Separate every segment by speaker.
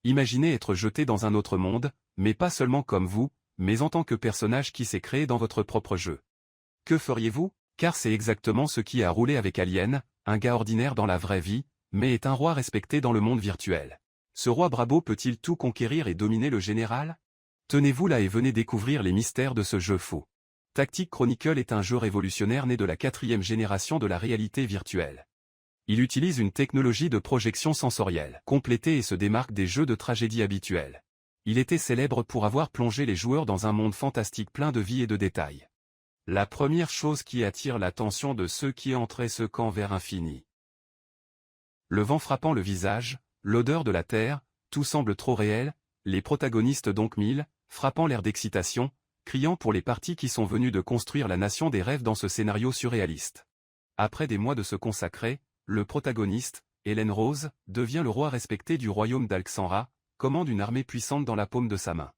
Speaker 1: Imaginez être jeté dans un autre monde, mais pas seulement comme vous, mais en tant que personnage qui s'est créé dans votre propre jeu. Que feriez-vous? Car c'est exactement ce qui a roulé avec Alien, un gars ordinaire dans la vraie vie, mais est un roi respecté dans le monde virtuel. Ce roi Brabo peut-il tout conquérir et dominer le général? Tenez-vous là et venez découvrir les mystères de ce jeu fou. Tactic Chronicle est un jeu révolutionnaire né de la 4e génération de la réalité virtuelle. Il utilise une technologie de projection sensorielle complétée et se démarque des jeux de tragédie habituels. Il était célèbre pour avoir plongé les joueurs dans un monde fantastique plein de vie et de détails. La première chose qui attire l'attention de ceux qui entrent est ce camp vers infini. Le vent frappant le visage, l'odeur de la terre, tout semble trop réel, les protagonistes donc mille, frappant l'air d'excitation, criant pour les parties qui sont venues de construire la nation des rêves dans ce scénario surréaliste. Après des mois de se consacrer, le protagoniste, Hélène Rose, devient le roi respecté du royaume d'Alexandra, commande une armée puissante dans la paume de sa main.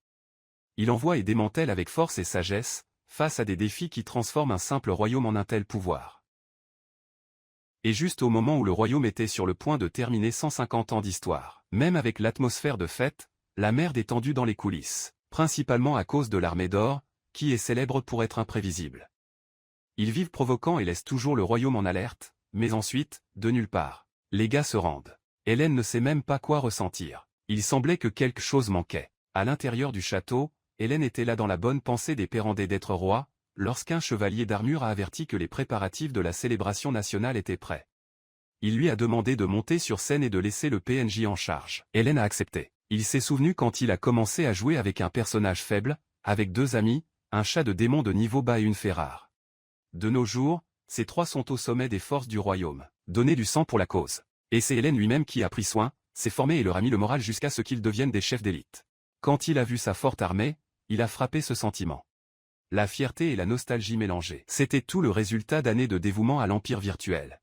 Speaker 1: Il envoie et démantèle avec force et sagesse, face à des défis qui transforment un simple royaume en un tel pouvoir. Et juste au moment où le royaume était sur le point de terminer 150 ans d'histoire, même avec l'atmosphère de fête, la merde est tendue dans les coulisses, principalement à cause de l'armée d'or, qui est célèbre pour être imprévisible. Ils vivent provoquant et laissent toujours le royaume en alerte, mais ensuite, de nulle part, les gars se rendent. Hélène ne sait même pas quoi ressentir. Il semblait que quelque chose manquait. À l'intérieur du château, Hélène était là dans la bonne pensée des Pérandais d'être roi, lorsqu'un chevalier d'armure a averti que les préparatifs de la célébration nationale étaient prêts. Il lui a demandé de monter sur scène et de laisser le PNJ en charge. Hélène a accepté. Il s'est souvenu quand il a commencé à jouer avec un personnage faible, avec 2 amis, un chat de démon de niveau bas et une fée rare. De nos jours, ces 3 sont au sommet des forces du royaume, donner du sang pour la cause. Et c'est Hélène lui-même qui a pris soin, s'est formé et leur a mis le moral jusqu'à ce qu'ils deviennent des chefs d'élite. Quand il a vu sa forte armée, il a frappé ce sentiment. La fierté et la nostalgie mélangées. C'était tout le résultat d'années de dévouement à l'empire virtuel.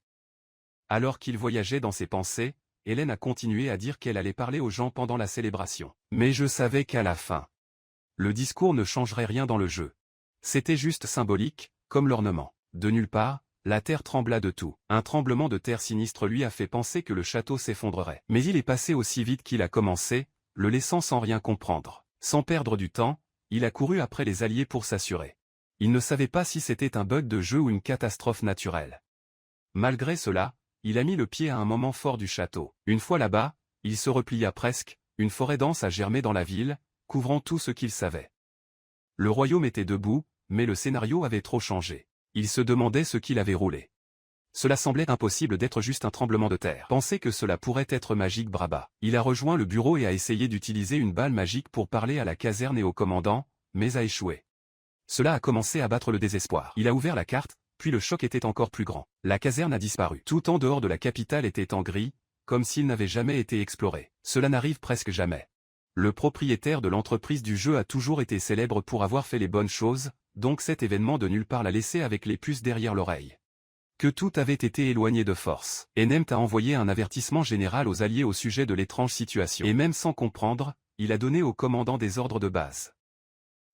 Speaker 1: Alors qu'il voyageait dans ses pensées, Hélène a continué à dire qu'elle allait parler aux gens pendant la célébration. Mais je savais qu'à la fin, le discours ne changerait rien dans le jeu. C'était juste symbolique, comme l'ornement. De nulle part, la terre trembla de tout. Un tremblement de terre sinistre lui a fait penser que le château s'effondrerait. Mais il est passé aussi vite qu'il a commencé, le laissant sans rien comprendre. Sans perdre du temps, il a couru après les alliés pour s'assurer. Il ne savait pas si c'était un bug de jeu ou une catastrophe naturelle. Malgré cela, il a mis le pied à un moment fort du château. Une fois là-bas, il se replia presque, une forêt dense a germé dans la ville, couvrant tout ce qu'il savait. Le royaume était debout, mais le scénario avait trop changé. Il se demandait ce qu'il avait roulé. Cela semblait impossible d'être juste un tremblement de terre. Pensait que cela pourrait être magique Braba. Il a rejoint le bureau et a essayé d'utiliser une balle magique pour parler à la caserne et au commandant, mais a échoué. Cela a commencé à battre le désespoir. Il a ouvert la carte, puis le choc était encore plus grand. La caserne a disparu. Tout en dehors de la capitale était en gris, comme s'il n'avait jamais été exploré. Cela n'arrive presque jamais. Le propriétaire de l'entreprise du jeu a toujours été célèbre pour avoir fait les bonnes choses, donc cet événement de nulle part l'a laissé avec les puces derrière l'oreille. Que tout avait été éloigné de force. Enemt a envoyé un avertissement général aux alliés au sujet de l'étrange situation. Et même sans comprendre, il a donné au commandant des ordres de base.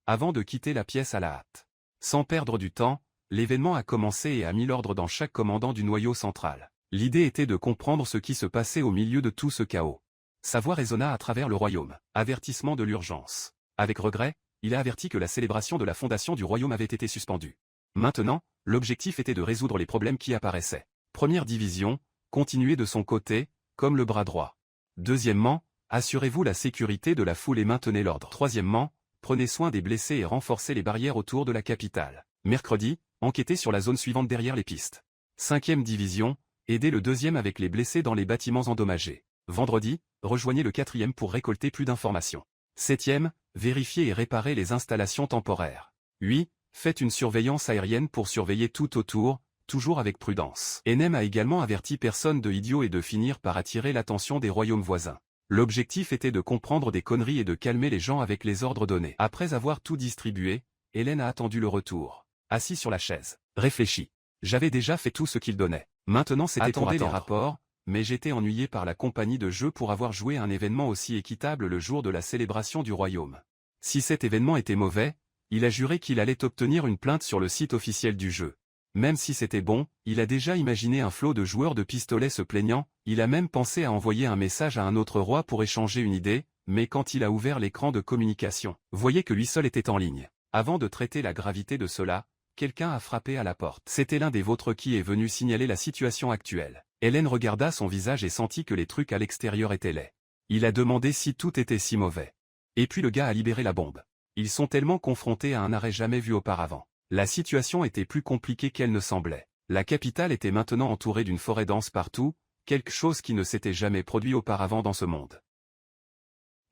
Speaker 1: Avant de quitter la pièce à la hâte. Sans perdre du temps, l'événement a commencé et a mis l'ordre dans chaque commandant du noyau central. L'idée était de comprendre ce qui se passait au milieu de tout ce chaos. Sa voix résonna à travers le royaume. Avertissement de l'urgence. Avec regret, il a averti que la célébration de la fondation du royaume avait été suspendue. Maintenant, l'objectif était de résoudre les problèmes qui apparaissaient. Première division, continuez de son côté, comme le bras droit. Deuxièmement, assurez-vous la sécurité de la foule et maintenez l'ordre. Troisièmement, prenez soin des blessés et renforcez les barrières autour de la capitale. Mercredi, enquêtez sur la zone suivante derrière les pistes. 5e division, aidez le 2e avec les blessés dans les bâtiments endommagés. Vendredi, rejoignez le 4e pour récolter plus d'informations. 7e, vérifiez et réparez les installations temporaires. 8. Faites une surveillance aérienne pour surveiller tout autour, toujours avec prudence. Enem a également averti personne de idiot et de finir par attirer l'attention des royaumes voisins. L'objectif était de comprendre des conneries et de calmer les gens avec les ordres donnés. Après avoir tout distribué, Hélène a attendu le retour. Assis sur la chaise, réfléchi. J'avais déjà fait tout ce qu'il donnait. Maintenant c'était pour attendre les rapports, mais j'étais ennuyé par la compagnie de jeu pour avoir joué un événement aussi équitable le jour de la célébration du royaume. Si cet événement était mauvais, il a juré qu'il allait obtenir une plainte sur le site officiel du jeu. Même si c'était bon, il a déjà imaginé un flot de joueurs de pistolets se plaignant, il a même pensé à envoyer un message à un autre roi pour échanger une idée, mais quand il a ouvert l'écran de communication, voyez que lui seul était en ligne. Avant de traiter la gravité de cela, quelqu'un a frappé à la porte. C'était l'un des vôtres qui est venu signaler la situation actuelle. Hélène regarda son visage et sentit que les trucs à l'extérieur étaient laids. Il a demandé si tout était si mauvais. Et puis le gars a libéré la bombe. Ils sont tellement confrontés à un arrêt jamais vu auparavant. La situation était plus compliquée qu'elle ne semblait. La capitale était maintenant entourée d'une forêt dense partout, quelque chose qui ne s'était jamais produit auparavant dans ce monde.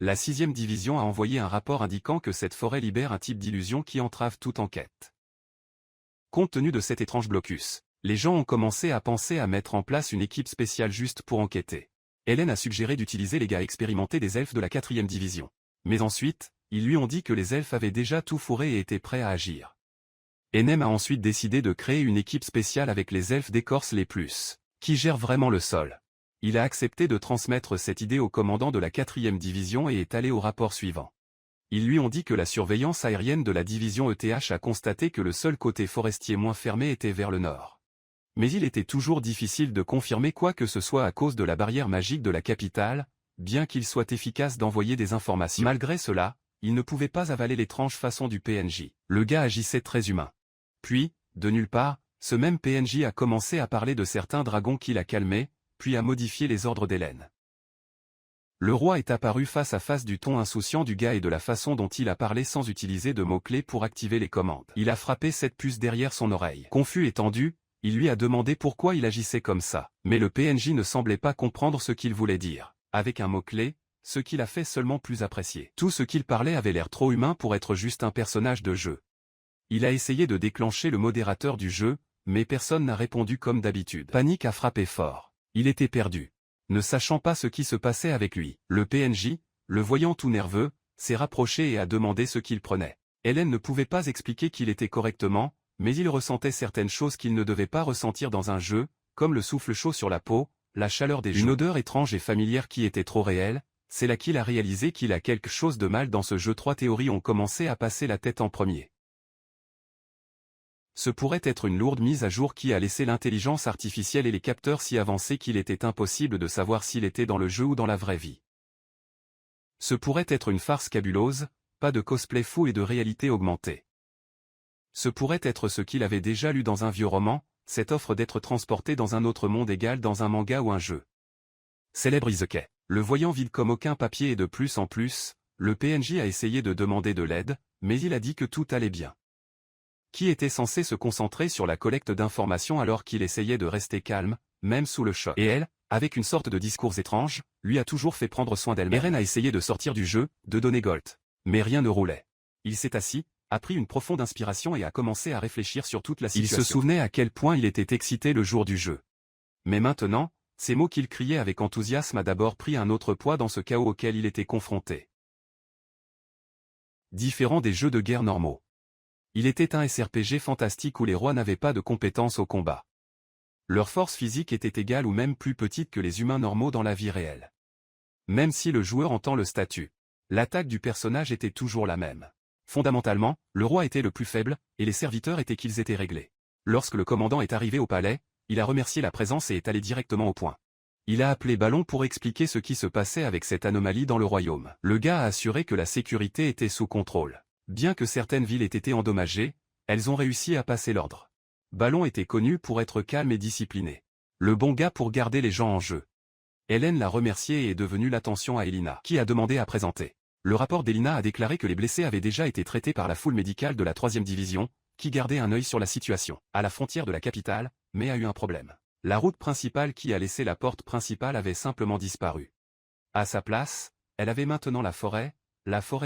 Speaker 1: La 6e division a envoyé un rapport indiquant que cette forêt libère un type d'illusion qui entrave toute enquête. Compte tenu de cet étrange blocus, les gens ont commencé à penser à mettre en place une équipe spéciale juste pour enquêter. Hélène a suggéré d'utiliser les gars expérimentés des elfes de la 4e division. Mais ensuite, ils lui ont dit que les elfes avaient déjà tout fourré et étaient prêts à agir. Enem a ensuite décidé de créer une équipe spéciale avec les elfes d'écorce les plus, qui gèrent vraiment le sol. Il a accepté de transmettre cette idée au commandant de la 4e division et est allé au rapport suivant. Ils lui ont dit que la surveillance aérienne de la division ETH a constaté que le seul côté forestier moins fermé était vers le nord. Mais il était toujours difficile de confirmer quoi que ce soit à cause de la barrière magique de la capitale, bien qu'il soit efficace d'envoyer des informations. Malgré cela, il ne pouvait pas avaler l'étrange façon du PNJ. Le gars agissait très humain. Puis, de nulle part, ce même PNJ a commencé à parler de certains dragons qu'il a calmés, puis a modifié les ordres d'Hélène. Le roi est apparu face à face du ton insouciant du gars et de la façon dont il a parlé sans utiliser de mots-clés pour activer les commandes. Il a frappé cette puce derrière son oreille. Confus et tendu, il lui a demandé pourquoi il agissait comme ça. Mais le PNJ ne semblait pas comprendre ce qu'il voulait dire. Avec un mot-clé, ce qu'il a fait seulement plus apprécié. Tout ce qu'il parlait avait l'air trop humain pour être juste un personnage de jeu. Il a essayé de déclencher le modérateur du jeu, mais personne n'a répondu comme d'habitude. Panique a frappé fort. Il était perdu. Ne sachant pas ce qui se passait avec lui. Le PNJ, le voyant tout nerveux, s'est rapproché et a demandé ce qu'il prenait. Hélène ne pouvait pas expliquer qu'il était correctement, mais il ressentait certaines choses qu'il ne devait pas ressentir dans un jeu, comme le souffle chaud sur la peau, la chaleur des joues. Une odeur étrange et familière qui était trop réelle, c'est là qu'il a réalisé qu'il a quelque chose de mal dans ce jeu. 3 théories ont commencé à passer la tête en premier. Ce pourrait être une lourde mise à jour qui a laissé l'intelligence artificielle et les capteurs si avancés qu'il était impossible de savoir s'il était dans le jeu ou dans la vraie vie. Ce pourrait être une farce cabuleuse, pas de cosplay fou et de réalité augmentée. Ce pourrait être ce qu'il avait déjà lu dans un vieux roman, cette offre d'être transporté dans un autre monde égal dans un manga ou un jeu. Célèbre Isekai. Le voyant vide comme aucun papier et de plus en plus, le PNJ a essayé de demander de l'aide, mais il a dit que tout allait bien. Qui était censé se concentrer sur la collecte d'informations alors qu'il essayait de rester calme, même sous le choc. Et elle, avec une sorte de discours étrange, lui a toujours fait prendre soin d'elle-même. Eren a essayé de sortir du jeu, de donner Gold. Mais rien ne roulait. Il s'est assis, a pris une profonde inspiration et a commencé à réfléchir sur toute la situation. Il se souvenait à quel point il était excité le jour du jeu. Mais maintenant, ces mots qu'il criait avec enthousiasme a d'abord pris un autre poids dans ce chaos auquel il était confronté. Différent des jeux de guerre normaux. Il était un SRPG fantastique où les rois n'avaient pas de compétences au combat. Leur force physique était égale ou même plus petite que les humains normaux dans la vie réelle. Même si le joueur entend le statut, l'attaque du personnage était toujours la même. Fondamentalement, le roi était le plus faible, et les serviteurs étaient qu'ils étaient réglés. Lorsque le commandant est arrivé au palais, il a remercié la présence et est allé directement au point. Il a appelé Ballon pour expliquer ce qui se passait avec cette anomalie dans le royaume. Le gars a assuré que la sécurité était sous contrôle. Bien que certaines villes aient été endommagées, elles ont réussi à passer l'ordre. Ballon était connu pour être calme et discipliné. Le bon gars pour garder les gens en jeu. Hélène l'a remercié et est devenue l'attention à Elina, qui a demandé à présenter. Le rapport d'Elina a déclaré que les blessés avaient déjà été traités par la foule médicale de la 3e division, qui gardait un œil sur la situation, à la frontière de la capitale, mais a eu un problème. La route principale qui a laissé la porte principale avait simplement disparu. À sa place, elle avait maintenant la forêt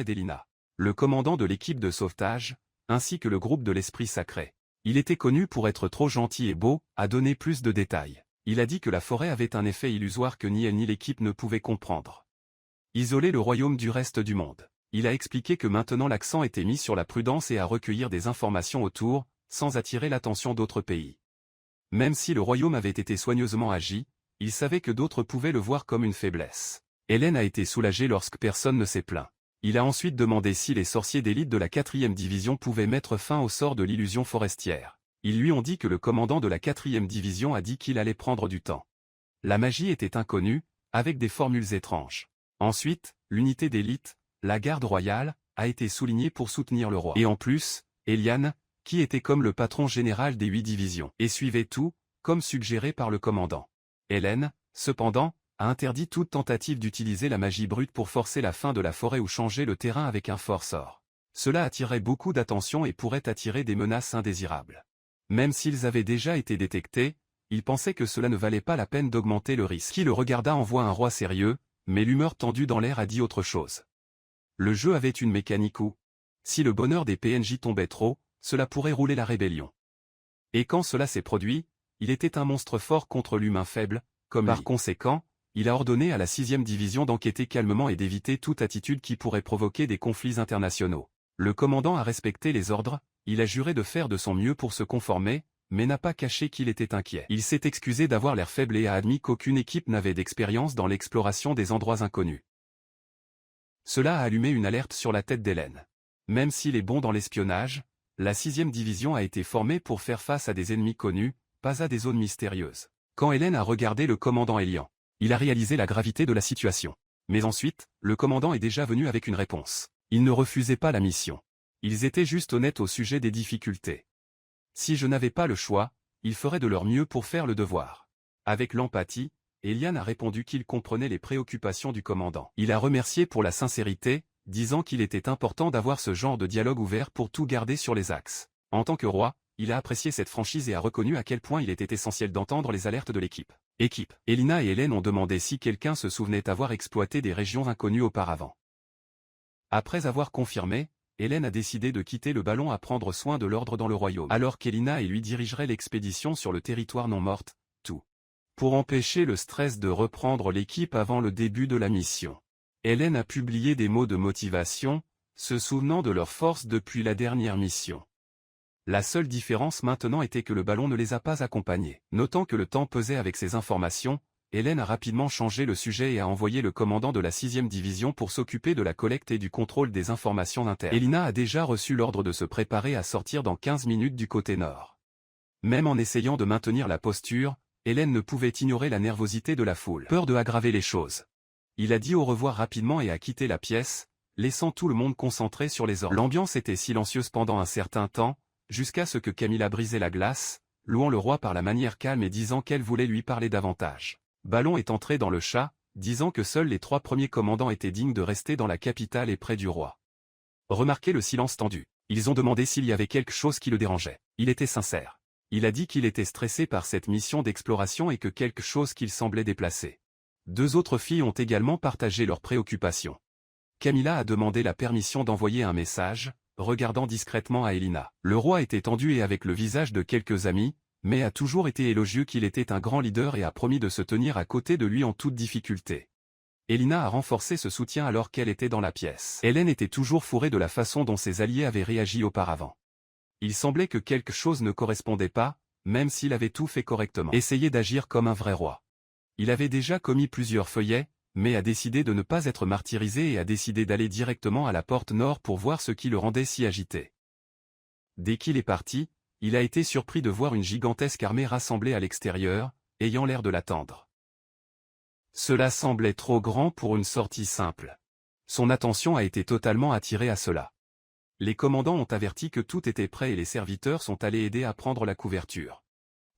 Speaker 1: d'Elina. Le commandant de l'équipe de sauvetage, ainsi que le groupe de l'Esprit Sacré. Il était connu pour être trop gentil et beau, a donné plus de détails. Il a dit que la forêt avait un effet illusoire que ni elle ni l'équipe ne pouvaient comprendre. Isoler le royaume du reste du monde. Il a expliqué que maintenant l'accent était mis sur la prudence et à recueillir des informations autour, sans attirer l'attention d'autres pays. Même si le royaume avait été soigneusement agi, il savait que d'autres pouvaient le voir comme une faiblesse. Hélène a été soulagée lorsque personne ne s'est plaint. Il a ensuite demandé si les sorciers d'élite de la 4e division pouvaient mettre fin au sort de l'illusion forestière. Ils lui ont dit que le commandant de la 4e division a dit qu'il allait prendre du temps. La magie était inconnue, avec des formules étranges. Ensuite, l'unité d'élite, la garde royale, a été soulignée pour soutenir le roi. Et en plus, Eliane, qui était comme le patron général des 8 divisions, et suivait tout, comme suggéré par le commandant. Hélène, cependant, a interdit toute tentative d'utiliser la magie brute pour forcer la fin de la forêt ou changer le terrain avec un fort sort. Cela attirait beaucoup d'attention et pourrait attirer des menaces indésirables. Même s'ils avaient déjà été détectés, il pensait que cela ne valait pas la peine d'augmenter le risque. Qui le regarda envoie un roi sérieux, mais l'humeur tendue dans l'air a dit autre chose. Le jeu avait une mécanique où, si le bonheur des PNJ tombait trop, cela pourrait rouler la rébellion. Et quand cela s'est produit, il était un monstre fort contre l'humain faible, comme par conséquent, il a ordonné à la 6e division d'enquêter calmement et d'éviter toute attitude qui pourrait provoquer des conflits internationaux. Le commandant a respecté les ordres, il a juré de faire de son mieux pour se conformer, mais n'a pas caché qu'il était inquiet. Il s'est excusé d'avoir l'air faible et a admis qu'aucune équipe n'avait d'expérience dans l'exploration des endroits inconnus. Cela a allumé une alerte sur la tête d'Hélène. Même s'il est bon dans l'espionnage, la 6e division a été formée pour faire face à des ennemis connus, pas à des zones mystérieuses. Quand Hélène a regardé le commandant Elian, il a réalisé la gravité de la situation. Mais ensuite, le commandant est déjà venu avec une réponse. Ils ne refusaient pas la mission. Ils étaient juste honnêtes au sujet des difficultés. Si je n'avais pas le choix, ils feraient de leur mieux pour faire le devoir. Avec l'empathie, Elian a répondu qu'il comprenait les préoccupations du commandant. Il a remercié pour la sincérité, disant qu'il était important d'avoir ce genre de dialogue ouvert pour tout garder sur les axes. En tant que roi, il a apprécié cette franchise et a reconnu à quel point il était essentiel d'entendre les alertes de l'équipe. Elina et Hélène ont demandé si quelqu'un se souvenait avoir exploité des régions inconnues auparavant. Après avoir confirmé, Hélène a décidé de quitter le ballon à prendre soin de l'ordre dans le royaume. Alors qu'Elina et lui dirigeraient l'expédition sur le territoire non morte, tout. Pour empêcher le stress de reprendre l'équipe avant le début de la mission. Hélène a publié des mots de motivation, se souvenant de leur force depuis la dernière mission. La seule différence maintenant était que le ballon ne les a pas accompagnés. Notant que le temps pesait avec ces informations, Hélène a rapidement changé le sujet et a envoyé le commandant de la 6e division pour s'occuper de la collecte et du contrôle des informations internes. Elina a déjà reçu l'ordre de se préparer à sortir dans 15 minutes du côté nord. Même en essayant de maintenir la posture, Hélène ne pouvait ignorer la nervosité de la foule. Peur de aggraver les choses. Il a dit au revoir rapidement et a quitté la pièce, laissant tout le monde concentré sur les ordres. L'ambiance était silencieuse pendant un certain temps, jusqu'à ce que Camilla brisait la glace, louant le roi par la manière calme et disant qu'elle voulait lui parler davantage. Ballon est entré dans le chat, disant que seuls les 3 premiers commandants étaient dignes de rester dans la capitale et près du roi. Remarquez le silence tendu. Ils ont demandé s'il y avait quelque chose qui le dérangeait. Il était sincère. Il a dit qu'il était stressé par cette mission d'exploration et que quelque chose qu'il semblait déplacé. 2 autres filles ont également partagé leurs préoccupations. Camilla a demandé la permission d'envoyer un message, regardant discrètement à Elina. Le roi était tendu et avec le visage de quelques amis, mais a toujours été élogieux qu'il était un grand leader et a promis de se tenir à côté de lui en toute difficulté. Elina a renforcé ce soutien alors qu'elle était dans la pièce. Hélène était toujours fourrée de la façon dont ses alliés avaient réagi auparavant. Il semblait que quelque chose ne correspondait pas, même s'il avait tout fait correctement. Essayer d'agir comme un vrai roi. Il avait déjà commis plusieurs feuillets, mais a décidé de ne pas être martyrisé et a décidé d'aller directement à la porte nord pour voir ce qui le rendait si agité. Dès qu'il est parti, il a été surpris de voir une gigantesque armée rassemblée à l'extérieur, ayant l'air de l'attendre. Cela semblait trop grand pour une sortie simple. Son attention a été totalement attirée à cela. Les commandants ont averti que tout était prêt et les serviteurs sont allés aider à prendre la couverture.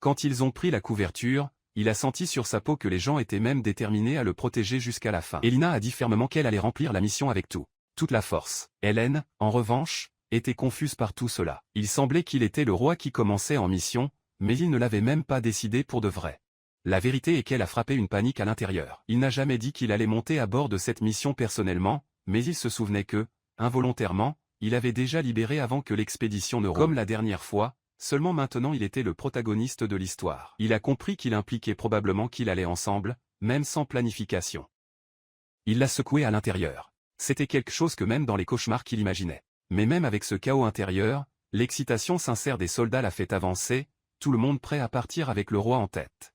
Speaker 1: Quand ils ont pris la couverture, il a senti sur sa peau que les gens étaient même déterminés à le protéger jusqu'à la fin. Elina a dit fermement qu'elle allait remplir la mission avec toute la force. Hélène, en revanche, était confuse par tout cela. Il semblait qu'il était le roi qui commençait en mission, mais il ne l'avait même pas décidé pour de vrai. La vérité est qu'elle a frappé une panique à l'intérieur. Il n'a jamais dit qu'il allait monter à bord de cette mission personnellement, mais il se souvenait que, involontairement, il avait déjà libéré avant que l'expédition ne roule. Comme la dernière fois, seulement maintenant il était le protagoniste de l'histoire. Il a compris qu'il impliquait probablement qu'il allait ensemble, même sans planification. Il l'a secoué à l'intérieur. C'était quelque chose que même dans les cauchemars qu'il imaginait. Mais même avec ce chaos intérieur, l'excitation sincère des soldats l'a fait avancer, tout le monde prêt à partir avec le roi en tête.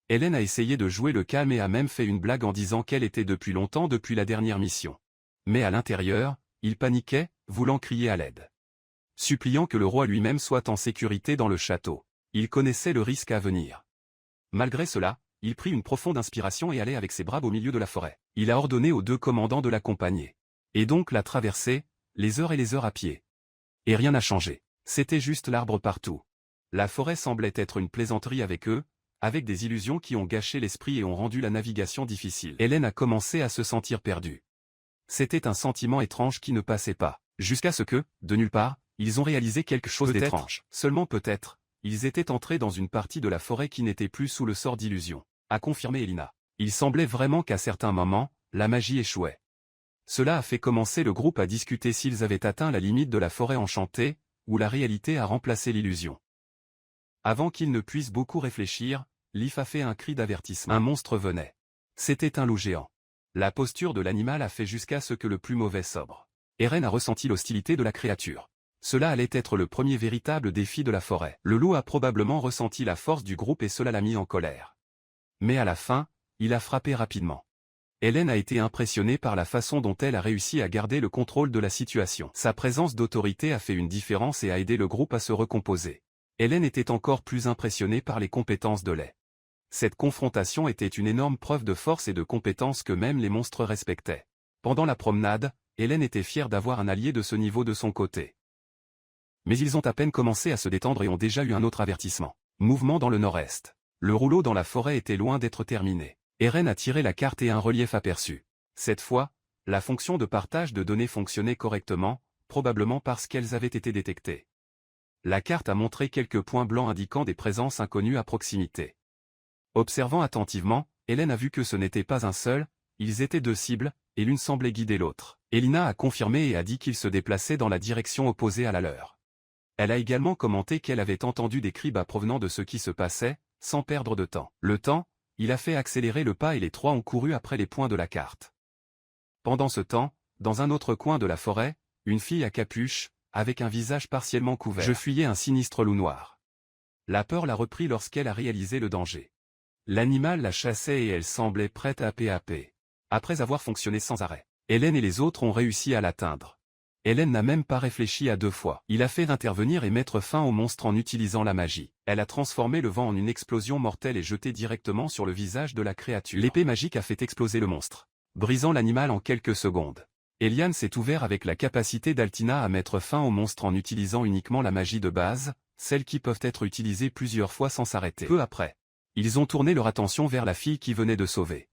Speaker 1: Hélène a essayé de jouer le calme et a même fait une blague en disant qu'elle était depuis longtemps depuis la dernière mission. Mais à l'intérieur, il paniquait, voulant crier à l'aide. Suppliant que le roi lui-même soit en sécurité dans le château. Il connaissait le risque à venir. Malgré cela, il prit une profonde inspiration et allait avec ses bras au milieu de la forêt. Il a ordonné aux 2 commandants de l'accompagner. Et donc la traverser, les heures et les heures à pied. Et rien n'a changé. C'était juste l'arbre partout. La forêt semblait être une plaisanterie avec eux, avec des illusions qui ont gâché l'esprit et ont rendu la navigation difficile. Hélène a commencé à se sentir perdue. C'était un sentiment étrange qui ne passait pas. Jusqu'à ce que, de nulle part, ils ont réalisé quelque chose d'étrange. Seulement peut-être, ils étaient entrés dans une partie de la forêt qui n'était plus sous le sort d'illusion, a confirmé Elina. Il semblait vraiment qu'à certains moments, la magie échouait. Cela a fait commencer le groupe à discuter s'ils avaient atteint la limite de la forêt enchantée, où la réalité a remplacé l'illusion. Avant qu'ils ne puissent beaucoup réfléchir, Leaf a fait un cri d'avertissement. Un monstre venait. C'était un loup géant. La posture de l'animal a fait jusqu'à ce que le plus mauvais sobre. Eren a ressenti l'hostilité de la créature. Cela allait être le premier véritable défi de la forêt. Le loup a probablement ressenti la force du groupe et cela l'a mis en colère. Mais à la fin, il a frappé rapidement. Hélène a été impressionnée par la façon dont elle a réussi à garder le contrôle de la situation. Sa présence d'autorité a fait une différence et a aidé le groupe à se recomposer. Hélène était encore plus impressionnée par les compétences de Lei. Cette confrontation était une énorme preuve de force et de compétence que même les monstres respectaient. Pendant la promenade, Hélène était fière d'avoir un allié de ce niveau de son côté. Mais ils ont à peine commencé à se détendre et ont déjà eu un autre avertissement. Mouvement dans le nord-est. Le rouleau dans la forêt était loin d'être terminé. Eren a tiré la carte et un relief aperçu. Cette fois, la fonction de partage de données fonctionnait correctement, probablement parce qu'elles avaient été détectées. La carte a montré quelques points blancs indiquant des présences inconnues à proximité. Observant attentivement, Hélène a vu que ce n'était pas un seul, ils étaient 2 cibles, et l'une semblait guider l'autre. Elina a confirmé et a dit qu'ils se déplaçaient dans la direction opposée à la leur. Elle a également commenté qu'elle avait entendu des cris bas provenant de ce qui se passait, sans perdre de temps. Le temps, il a fait accélérer le pas et les 3 ont couru après les points de la carte. Pendant ce temps, dans un autre coin de la forêt, une fille à capuche, avec un visage partiellement couvert. Je fuyais un sinistre loup noir. La peur l'a repris lorsqu'elle a réalisé le danger. L'animal la chassait et elle semblait prête à paix. Après avoir fonctionné sans arrêt, Hélène et les autres ont réussi à l'atteindre. Hélène n'a même pas réfléchi à 2 fois. Il a fait intervenir et mettre fin au monstre en utilisant la magie. Elle a transformé le vent en une explosion mortelle et jeté directement sur le visage de la créature. L'épée magique a fait exploser le monstre, brisant l'animal en quelques secondes. Eliane s'est ouvert avec la capacité d'Altina à mettre fin au monstre en utilisant uniquement la magie de base, celles qui peuvent être utilisées plusieurs fois sans s'arrêter. Peu après, ils ont tourné leur attention vers la fille qui venait de sauver.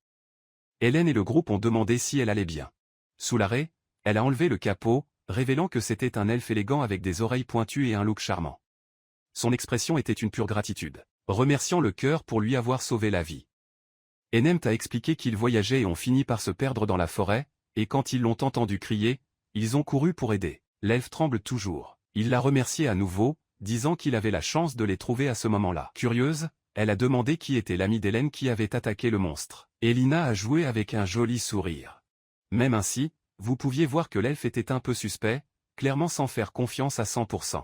Speaker 1: Hélène et le groupe ont demandé si elle allait bien. Sous l'arrêt, elle a enlevé le capot, révélant que c'était un elfe élégant avec des oreilles pointues et un look charmant. Son expression était une pure gratitude, remerciant le cœur pour lui avoir sauvé la vie. Enemt a expliqué qu'ils voyageaient et ont fini par se perdre dans la forêt, et quand ils l'ont entendu crier, ils ont couru pour aider. L'elfe tremble toujours. Il l'a remercié à nouveau, disant qu'il avait la chance de les trouver à ce moment-là. Curieuse, elle a demandé qui était l'ami d'Hélène qui avait attaqué le monstre. Elina a joué avec un joli sourire. Même ainsi, vous pouviez voir que l'elfe était un peu suspect, clairement sans faire confiance à 100%.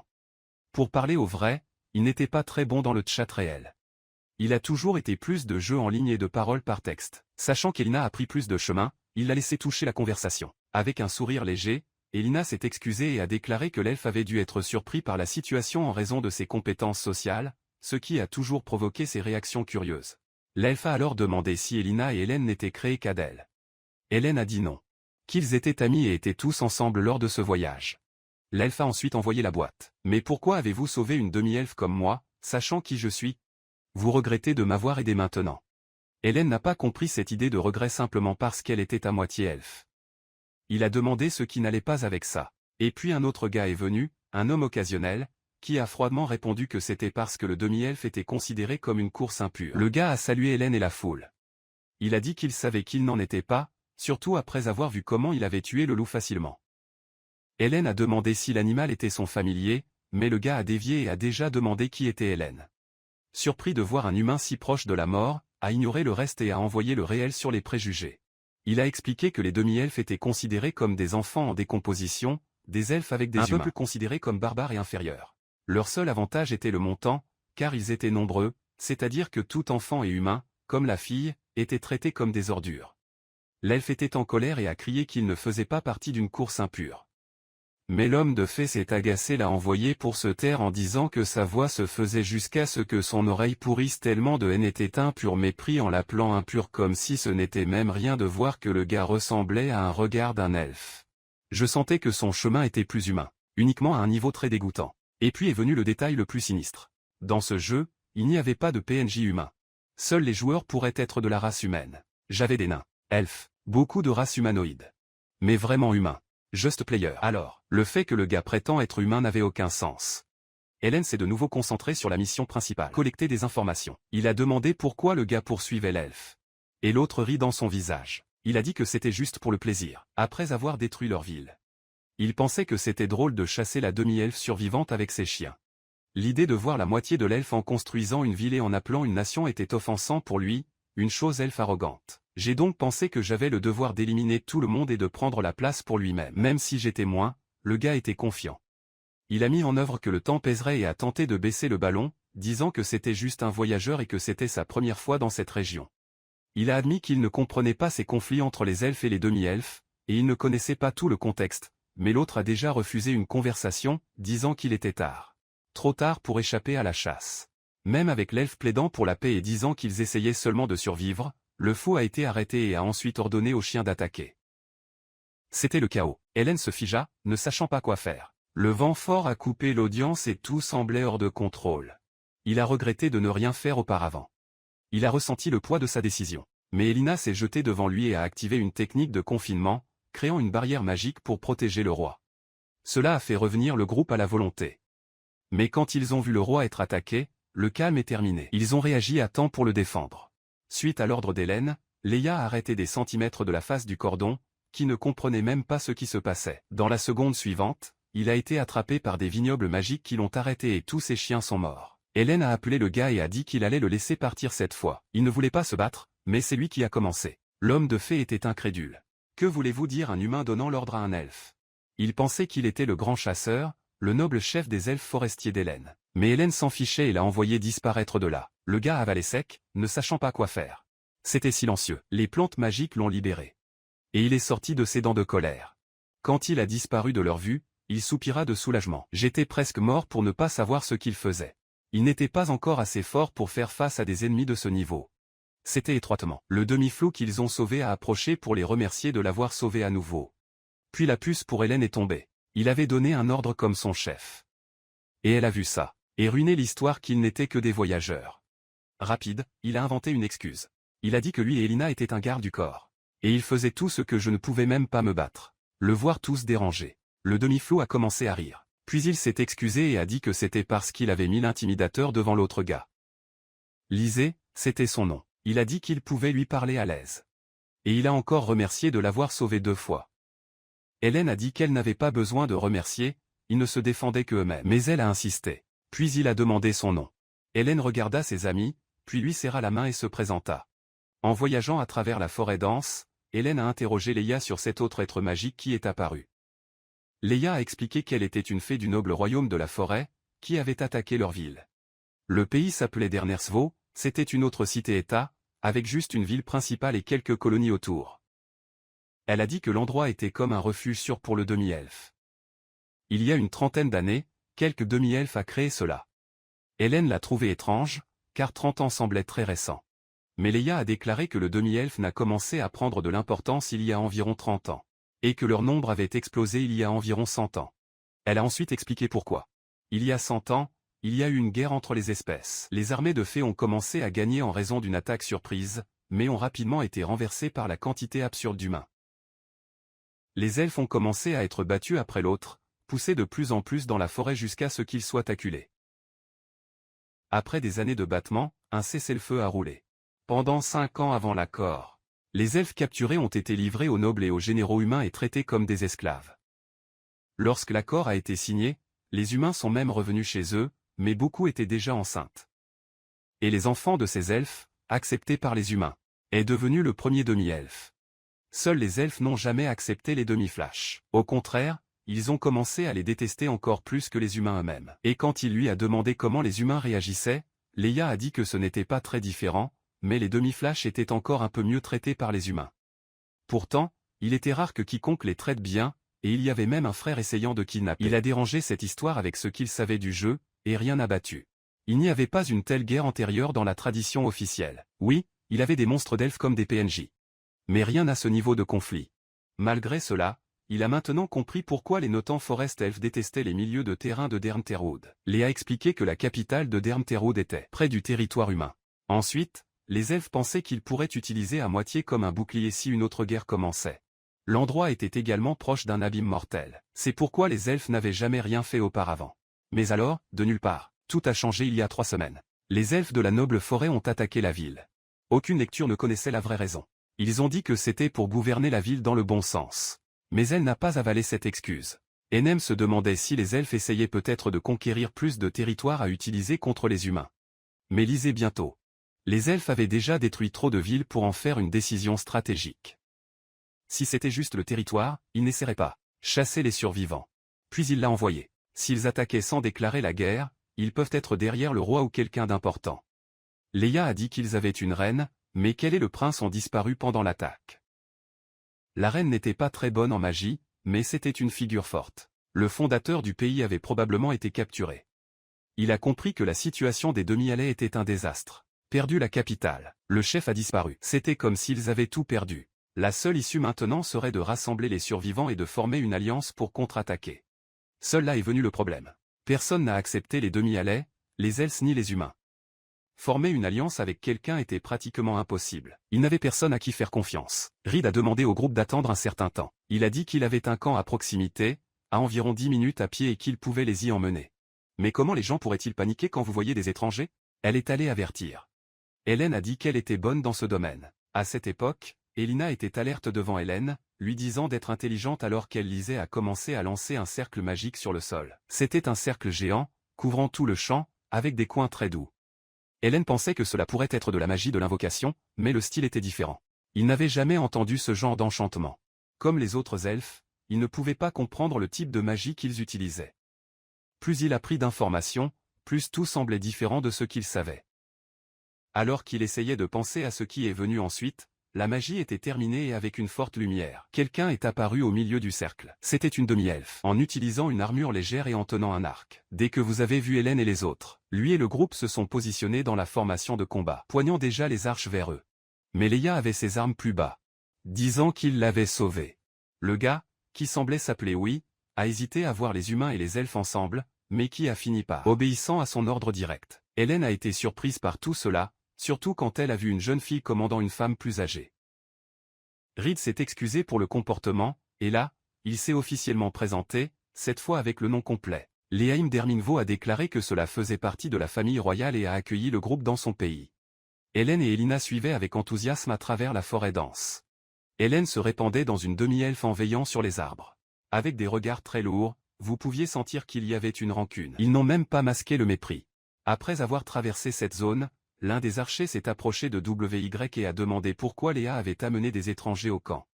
Speaker 1: Pour parler au vrai, il n'était pas très bon dans le chat réel. Il a toujours été plus de jeux en ligne et de paroles par texte. Sachant qu'Elina a pris plus de chemin, il l'a laissé toucher la conversation. Avec un sourire léger, Elina s'est excusée et a déclaré que l'elfe avait dû être surpris par la situation en raison de ses compétences sociales, ce qui a toujours provoqué ses réactions curieuses. L'elfe a alors demandé si Elina et Hélène n'étaient créées qu'à d'elle. Hélène a dit non. Qu'ils étaient amis et étaient tous ensemble lors de ce voyage. L'elfe a ensuite envoyé la boîte. Mais pourquoi avez-vous sauvé une demi-elfe comme moi, sachant qui je suis? Vous regrettez de m'avoir aidé maintenant. Hélène n'a pas compris cette idée de regret simplement parce qu'elle était à moitié elfe. Il a demandé ce qui n'allait pas avec ça. Et puis un autre gars est venu, un homme occasionnel, qui a froidement répondu que c'était parce que le demi-elfe était considéré comme une course impure. Le gars a salué Hélène et la foule. Il a dit qu'il savait qu'il n'en était pas, surtout après avoir vu comment il avait tué le loup facilement. Hélène a demandé si l'animal était son familier, mais le gars a dévié et a déjà demandé qui était Hélène. Surpris de voir un humain si proche de la mort, a ignoré le reste et a envoyé le réel sur les préjugés. Il a expliqué que les demi-elfes étaient considérés comme des enfants en décomposition, des elfes avec des humains. Un peuple considéré comme barbares et inférieurs. Leur seul avantage était le montant, car ils étaient nombreux, c'est-à-dire que tout enfant et humain, comme la fille, était traité comme des ordures. L'elfe était en colère et a crié qu'il ne faisait pas partie d'une course impure. Mais l'homme de fée s'est agacé, l'a envoyé pour se taire en disant que sa voix se faisait jusqu'à ce que son oreille pourrisse, tellement de haine était un pur mépris, en l'appelant impur, comme si ce n'était même rien de voir que le gars ressemblait à un regard d'un elfe. Je sentais que son chemin était plus humain, uniquement à un niveau très dégoûtant. Et puis est venu le détail le plus sinistre. Dans ce jeu, il n'y avait pas de PNJ humain. Seuls les joueurs pourraient être de la race humaine. J'avais des nains, elfes, beaucoup de races humanoïdes. Mais vraiment humains. Just player. Alors, le fait que le gars prétend être humain n'avait aucun sens. Hélène s'est de nouveau concentrée sur la mission principale. Collecter des informations. Il a demandé pourquoi le gars poursuivait l'elfe. Et l'autre rit dans son visage. Il a dit que c'était juste pour le plaisir, après avoir détruit leur ville. Il pensait que c'était drôle de chasser la demi-elfe survivante avec ses chiens. L'idée de voir la moitié de l'elfe en construisant une ville et en appelant une nation était offensant pour lui, une chose elfe arrogante. J'ai donc pensé que j'avais le devoir d'éliminer tout le monde et de prendre la place pour lui-même. Même si j'étais moins, le gars était confiant. Il a mis en œuvre que le temps pèserait et a tenté de baisser le ballon, disant que c'était juste un voyageur et que c'était sa première fois dans cette région. Il a admis qu'il ne comprenait pas ces conflits entre les elfes et les demi-elfes, et il ne connaissait pas tout le contexte, mais l'autre a déjà refusé une conversation, disant qu'il était tard. Trop tard pour échapper à la chasse. Même avec l'elfe plaidant pour la paix et disant qu'ils essayaient seulement de survivre, le fou a été arrêté et a ensuite ordonné aux chiens d'attaquer. C'était le chaos. Hélène se figea, ne sachant pas quoi faire. Le vent fort a coupé l'audience et tout semblait hors de contrôle. Il a regretté de ne rien faire auparavant. Il a ressenti le poids de sa décision. Mais Elina s'est jetée devant lui et a activé une technique de confinement, créant une barrière magique pour protéger le roi. Cela a fait revenir le groupe à la volonté. Mais quand ils ont vu le roi être attaqué, le calme est terminé. Ils ont réagi à temps pour le défendre. Suite à l'ordre d'Hélène, Leia a arrêté des centimètres de la face du cordon, qui ne comprenait même pas ce qui se passait. Dans la seconde suivante, il a été attrapé par des vignobles magiques qui l'ont arrêté et tous ses chiens sont morts. Hélène a appelé le gars et a dit qu'il allait le laisser partir cette fois. Il ne voulait pas se battre, mais c'est lui qui a commencé. L'homme de fée était incrédule. Que voulez-vous dire un humain donnant l'ordre à un elfe? Il pensait qu'il était le grand chasseur, le noble chef des elfes forestiers d'Hélène. Mais Hélène s'en fichait et l'a envoyé disparaître de là. Le gars avalait sec, ne sachant pas quoi faire. C'était silencieux. Les plantes magiques l'ont libéré. Et il est sorti de ses dents de colère. Quand il a disparu de leur vue, il soupira de soulagement. J'étais presque mort pour ne pas savoir ce qu'il faisait. Il n'était pas encore assez fort pour faire face à des ennemis de ce niveau. C'était étroitement. Le demi-flou qu'ils ont sauvé a approché pour les remercier de l'avoir sauvé à nouveau. Puis la puce pour Hélène est tombée. Il avait donné un ordre comme son chef. Et elle a vu ça. Et ruiné l'histoire qu'ils n'étaient que des voyageurs. Rapide, il a inventé une excuse. Il a dit que lui et Elina étaient un garde du corps. Et il faisait tout ce que je ne pouvais même pas me battre. Le voir tous dérangés. Le demi-flou a commencé à rire. Puis il s'est excusé et a dit que c'était parce qu'il avait mis l'intimidateur devant l'autre gars. Lisez, c'était son nom. Il a dit qu'il pouvait lui parler à l'aise. Et il a encore remercié de l'avoir sauvé 2 fois. Hélène a dit qu'elle n'avait pas besoin de remercier, ils ne se défendaient qu'eux-mêmes. Mais elle a insisté. Puis il a demandé son nom. Hélène regarda ses amis, puis lui serra la main et se présenta. En voyageant à travers la forêt dense, Hélène a interrogé Leia sur cet autre être magique qui est apparu. Leia a expliqué qu'elle était une fée du noble royaume de la forêt, qui avait attaqué leur ville. Le pays s'appelait Dernersvo, c'était une autre cité-État, avec juste une ville principale et quelques colonies autour. Elle a dit que l'endroit était comme un refuge sûr pour le demi-elfe. Il y a une trentaine d'années, quelques demi-elfes a créé cela. Hélène l'a trouvé étrange, car 30 ans semblaient très récents. Mais Leia a déclaré que le demi-elfe n'a commencé à prendre de l'importance il y a environ 30 ans. Et que leur nombre avait explosé il y a environ 100 ans. Elle a ensuite expliqué pourquoi. Il y a 100 ans, il y a eu une guerre entre les espèces. Les armées de fées ont commencé à gagner en raison d'une attaque surprise, mais ont rapidement été renversées par la quantité absurde d'humains. Les elfes ont commencé à être battus après l'autre, poussés de plus en plus dans la forêt jusqu'à ce qu'ils soient acculés. Après des années de battements, un cessez-le-feu a roulé. Pendant 5 ans avant l'accord, les elfes capturés ont été livrés aux nobles et aux généraux humains et traités comme des esclaves. Lorsque l'accord a été signé, les humains sont même revenus chez eux, mais beaucoup étaient déjà enceintes. Et les enfants de ces elfes, acceptés par les humains, est devenu le premier demi-elfe. Seuls les elfes n'ont jamais accepté les demi-flash. Au contraire, ils ont commencé à les détester encore plus que les humains eux-mêmes. Et quand il lui a demandé comment les humains réagissaient, Leia a dit que ce n'était pas très différent, mais les demi-flash étaient encore un peu mieux traités par les humains. Pourtant, il était rare que quiconque les traite bien, et il y avait même un frère essayant de kidnapper. Il a dérangé cette histoire avec ce qu'il savait du jeu, et rien n'a battu. Il n'y avait pas une telle guerre antérieure dans la tradition officielle. Oui, il avait des monstres d'elfes comme des PNJ. Mais rien à ce niveau de conflit. Malgré cela, il a maintenant compris pourquoi les Notants Forest Elfs détestaient les milieux de terrain de Dermterwood. Léa a expliqué que la capitale de Dermterwood était près du territoire humain. Ensuite, les elfes pensaient qu'ils pourraient utiliser à moitié comme un bouclier si une autre guerre commençait. L'endroit était également proche d'un abîme mortel. C'est pourquoi les elfes n'avaient jamais rien fait auparavant. Mais alors, de nulle part, tout a changé il y a 3 semaines. Les elfes de la noble forêt ont attaqué la ville. Aucune lecture ne connaissait la vraie raison. Ils ont dit que c'était pour gouverner la ville dans le bon sens. Mais elle n'a pas avalé cette excuse. Enem se demandait si les elfes essayaient peut-être de conquérir plus de territoire à utiliser contre les humains. Mais lisez bientôt. Les elfes avaient déjà détruit trop de villes pour en faire une décision stratégique. Si c'était juste le territoire, ils n'essaieraient pas. Chasser les survivants. Puis il l'a envoyé. S'ils attaquaient sans déclarer la guerre, ils peuvent être derrière le roi ou quelqu'un d'important. Leia a dit qu'ils avaient une reine, mais qu'elle et le prince ont disparu pendant l'attaque. La reine n'était pas très bonne en magie, mais c'était une figure forte. Le fondateur du pays avait probablement été capturé. Il a compris que la situation des demi-alais était un désastre. Perdu la capitale, le chef a disparu. C'était comme s'ils avaient tout perdu. La seule issue maintenant serait de rassembler les survivants et de former une alliance pour contre-attaquer. Seul là est venu le problème. Personne n'a accepté les demi-alais, les elfes ni les humains. Former une alliance avec quelqu'un était pratiquement impossible. Il n'avait personne à qui faire confiance. Reed a demandé au groupe d'attendre un certain temps. Il a dit qu'il avait un camp à proximité, à environ 10 minutes à pied et qu'il pouvait les y emmener. Mais comment les gens pourraient-ils paniquer quand vous voyez des étrangers? Elle est allée avertir. Hélène a dit qu'elle était bonne dans ce domaine. À cette époque, Elina était alerte devant Hélène, lui disant d'être intelligente alors qu'elle lisait a commencé à lancer un cercle magique sur le sol. C'était un cercle géant, couvrant tout le champ, avec des coins très doux. Hélène pensait que cela pourrait être de la magie de l'invocation, mais le style était différent. Il n'avait jamais entendu ce genre d'enchantement. Comme les autres elfes, il ne pouvait pas comprendre le type de magie qu'ils utilisaient. Plus il apprit d'informations, plus tout semblait différent de ce qu'il savait. Alors qu'il essayait de penser à ce qui est venu ensuite, la magie était terminée et avec une forte lumière. Quelqu'un est apparu au milieu du cercle. C'était une demi-elfe. En utilisant une armure légère et en tenant un arc. Dès que vous avez vu Hélène et les autres, lui et le groupe se sont positionnés dans la formation de combat, poignant déjà les arches vers eux. Mais Leia avait ses armes plus bas, disant qu'il l'avait sauvée. Le gars, qui semblait s'appeler Oui, a hésité à voir les humains et les elfes ensemble, mais qui a fini par obéissant à son ordre direct. Hélène a été surprise par tout cela, surtout quand elle a vu une jeune fille commandant une femme plus âgée. Reed s'est excusé pour le comportement, et là, il s'est officiellement présenté, cette fois avec le nom complet. Léaim Derminvo a déclaré que cela faisait partie de la famille royale et a accueilli le groupe dans son pays. Hélène et Elina suivaient avec enthousiasme à travers la forêt dense. Hélène se répandait dans une demi-elfe en veillant sur les arbres. Avec des regards très lourds, vous pouviez sentir qu'il y avait une rancune. Ils n'ont même pas masqué le mépris. Après avoir traversé cette zone, l'un des archers s'est approché de WY et a demandé pourquoi Léa avait amené des étrangers au camp.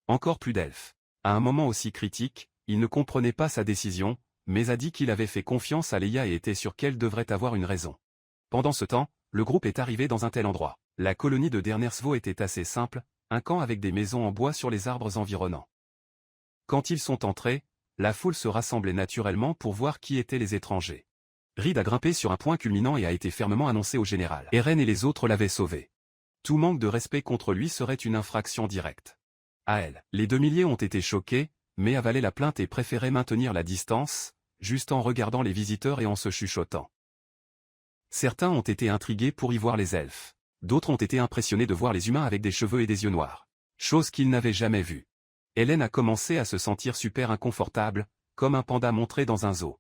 Speaker 1: Encore plus d'elfes. À un moment aussi critique, il ne comprenait pas sa décision, mais a dit qu'il avait fait confiance à Leia et était sûr qu'elle devrait avoir une raison. Pendant ce temps, le groupe est arrivé dans un tel endroit. La colonie de Dernersvo était assez simple, un camp avec des maisons en bois sur les arbres environnants. Quand ils sont entrés, la foule se rassemblait naturellement pour voir qui étaient les étrangers. Reed a grimpé sur un point culminant et a été fermement annoncé au général. Eren et les autres l'avaient sauvé. Tout manque de respect contre lui serait une infraction directe. À elle, les 2 milliers ont été choqués, mais avalaient la plainte et préféraient maintenir la distance, juste en regardant les visiteurs et en se chuchotant. Certains ont été intrigués pour y voir les elfes. D'autres ont été impressionnés de voir les humains avec des cheveux et des yeux noirs. Chose qu'ils n'avaient jamais vue. Hélène a commencé à se sentir super inconfortable, comme un panda montré dans un zoo.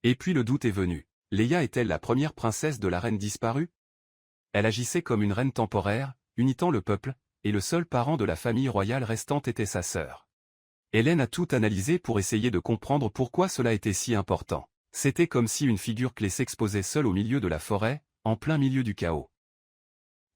Speaker 1: Et puis le doute est venu. Leia est-elle la première princesse de la reine disparue? Elle agissait comme une reine temporaire, unitant le peuple, et le seul parent de la famille royale restante était sa sœur. Hélène a tout analysé pour essayer de comprendre pourquoi cela était si important. C'était comme si une figure clé s'exposait seule au milieu de la forêt, en plein milieu du chaos.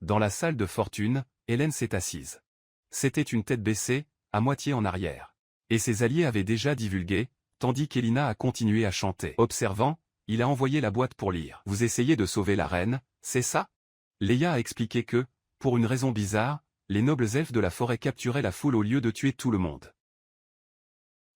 Speaker 1: Dans la salle de fortune, Hélène s'est assise. C'était une tête baissée, à moitié en arrière. Et ses alliés avaient déjà divulgué, tandis qu'Elina a continué à chanter. Observant, il a envoyé la boîte pour lire. Vous essayez de sauver la reine, c'est ça? Leia a expliqué que, pour une raison bizarre, les nobles elfes de la forêt capturaient la foule au lieu de tuer tout le monde.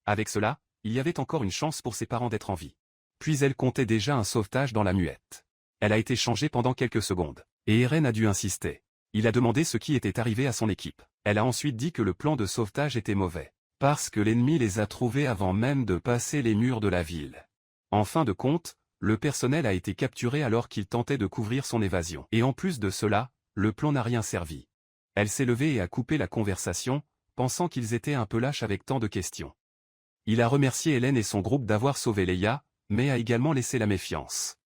Speaker 1: Avec cela, il y avait encore une chance pour ses parents d'être en vie. Puis elle comptait déjà un sauvetage dans la muette. Elle a été changée pendant quelques secondes. Et Eren a dû insister. Il a demandé ce qui était arrivé à son équipe. Elle a ensuite dit que le plan de sauvetage était mauvais. Parce que l'ennemi les a trouvés avant même de passer les murs de la ville. En fin de compte, le personnel a été capturé alors qu'il tentait de couvrir son évasion. Et en plus de cela, le plan n'a rien servi. Elle s'est levée et a coupé la conversation, pensant qu'ils étaient un peu lâches avec tant de questions. Il a remercié Hélène et son groupe d'avoir sauvé Leia, mais a également laissé la méfiance.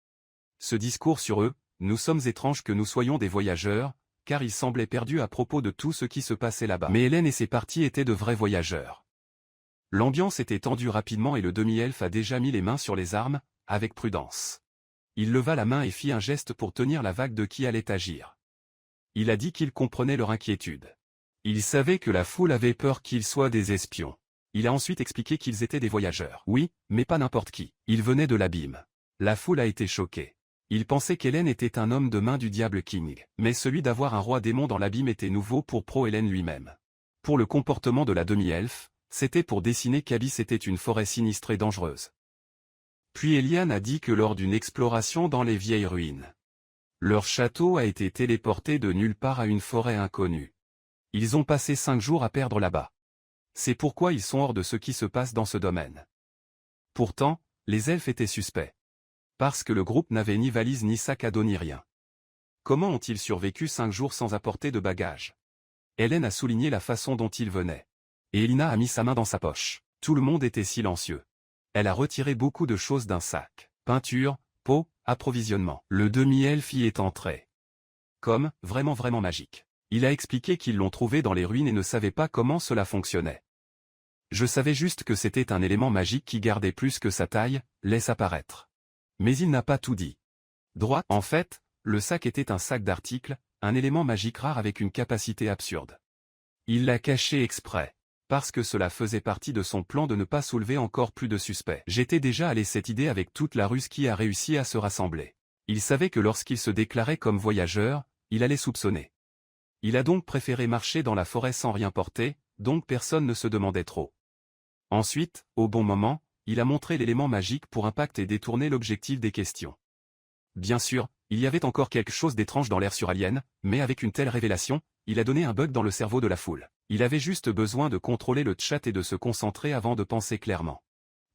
Speaker 1: Ce discours sur eux, nous sommes étranges que nous soyons des voyageurs, car il semblait perdu à propos de tout ce qui se passait là-bas. Mais Hélène et ses partis étaient de vrais voyageurs. L'ambiance était tendue rapidement et le demi-elfe a déjà mis les mains sur les armes, avec prudence. Il leva la main et fit un geste pour tenir la vague de qui allait agir. Il a dit qu'il comprenait leur inquiétude. Il savait que la foule avait peur qu'ils soient des espions. Il a ensuite expliqué qu'ils étaient des voyageurs. Oui, mais pas n'importe qui. Ils venaient de l'abîme. La foule a été choquée. Il pensait qu'Hélène était un homme de main du diable King. Mais celui d'avoir un roi démon dans l'abîme était nouveau pour Pro-Hélène lui-même. Pour le comportement de la demi-elfe, c'était pour dessiner qu'Abyss était une forêt sinistre et dangereuse. Puis Eliane a dit que lors d'une exploration dans les vieilles ruines, leur château a été téléporté de nulle part à une forêt inconnue. Ils ont passé 5 jours à perdre là-bas. C'est pourquoi ils sont hors de ce qui se passe dans ce domaine. Pourtant, les elfes étaient suspects. Parce que le groupe n'avait ni valise ni sac à dos ni rien. Comment ont-ils survécu 5 jours sans apporter de bagages? Hélène a souligné la façon dont ils venaient. Et Elina a mis sa main dans sa poche. Tout le monde était silencieux. Elle a retiré beaucoup de choses d'un sac. Peinture, peau, approvisionnement. Le demi-elfe y est entré. Comme, vraiment magique. Il a expliqué qu'ils l'ont trouvé dans les ruines et ne savait pas comment cela fonctionnait. Je savais juste que c'était un élément magique qui gardait plus que sa taille, laisse apparaître. Mais il n'a pas tout dit. Droite. En fait, le sac était un sac d'articles, un élément magique rare avec une capacité absurde. Il l'a caché exprès. Parce que cela faisait partie de son plan de ne pas soulever encore plus de suspects. J'étais déjà allé cette idée avec toute la ruse qui a réussi à se rassembler. Il savait que lorsqu'il se déclarait comme voyageur, il allait soupçonner. Il a donc préféré marcher dans la forêt sans rien porter, donc personne ne se demandait trop. Ensuite, au bon moment, il a montré l'élément magique pour impact et détourner l'objectif des questions. Bien sûr, il y avait encore quelque chose d'étrange dans l'air sur Alien, mais avec une telle révélation, il a donné un bug dans le cerveau de la foule. Il avait juste besoin de contrôler le chat et de se concentrer avant de penser clairement.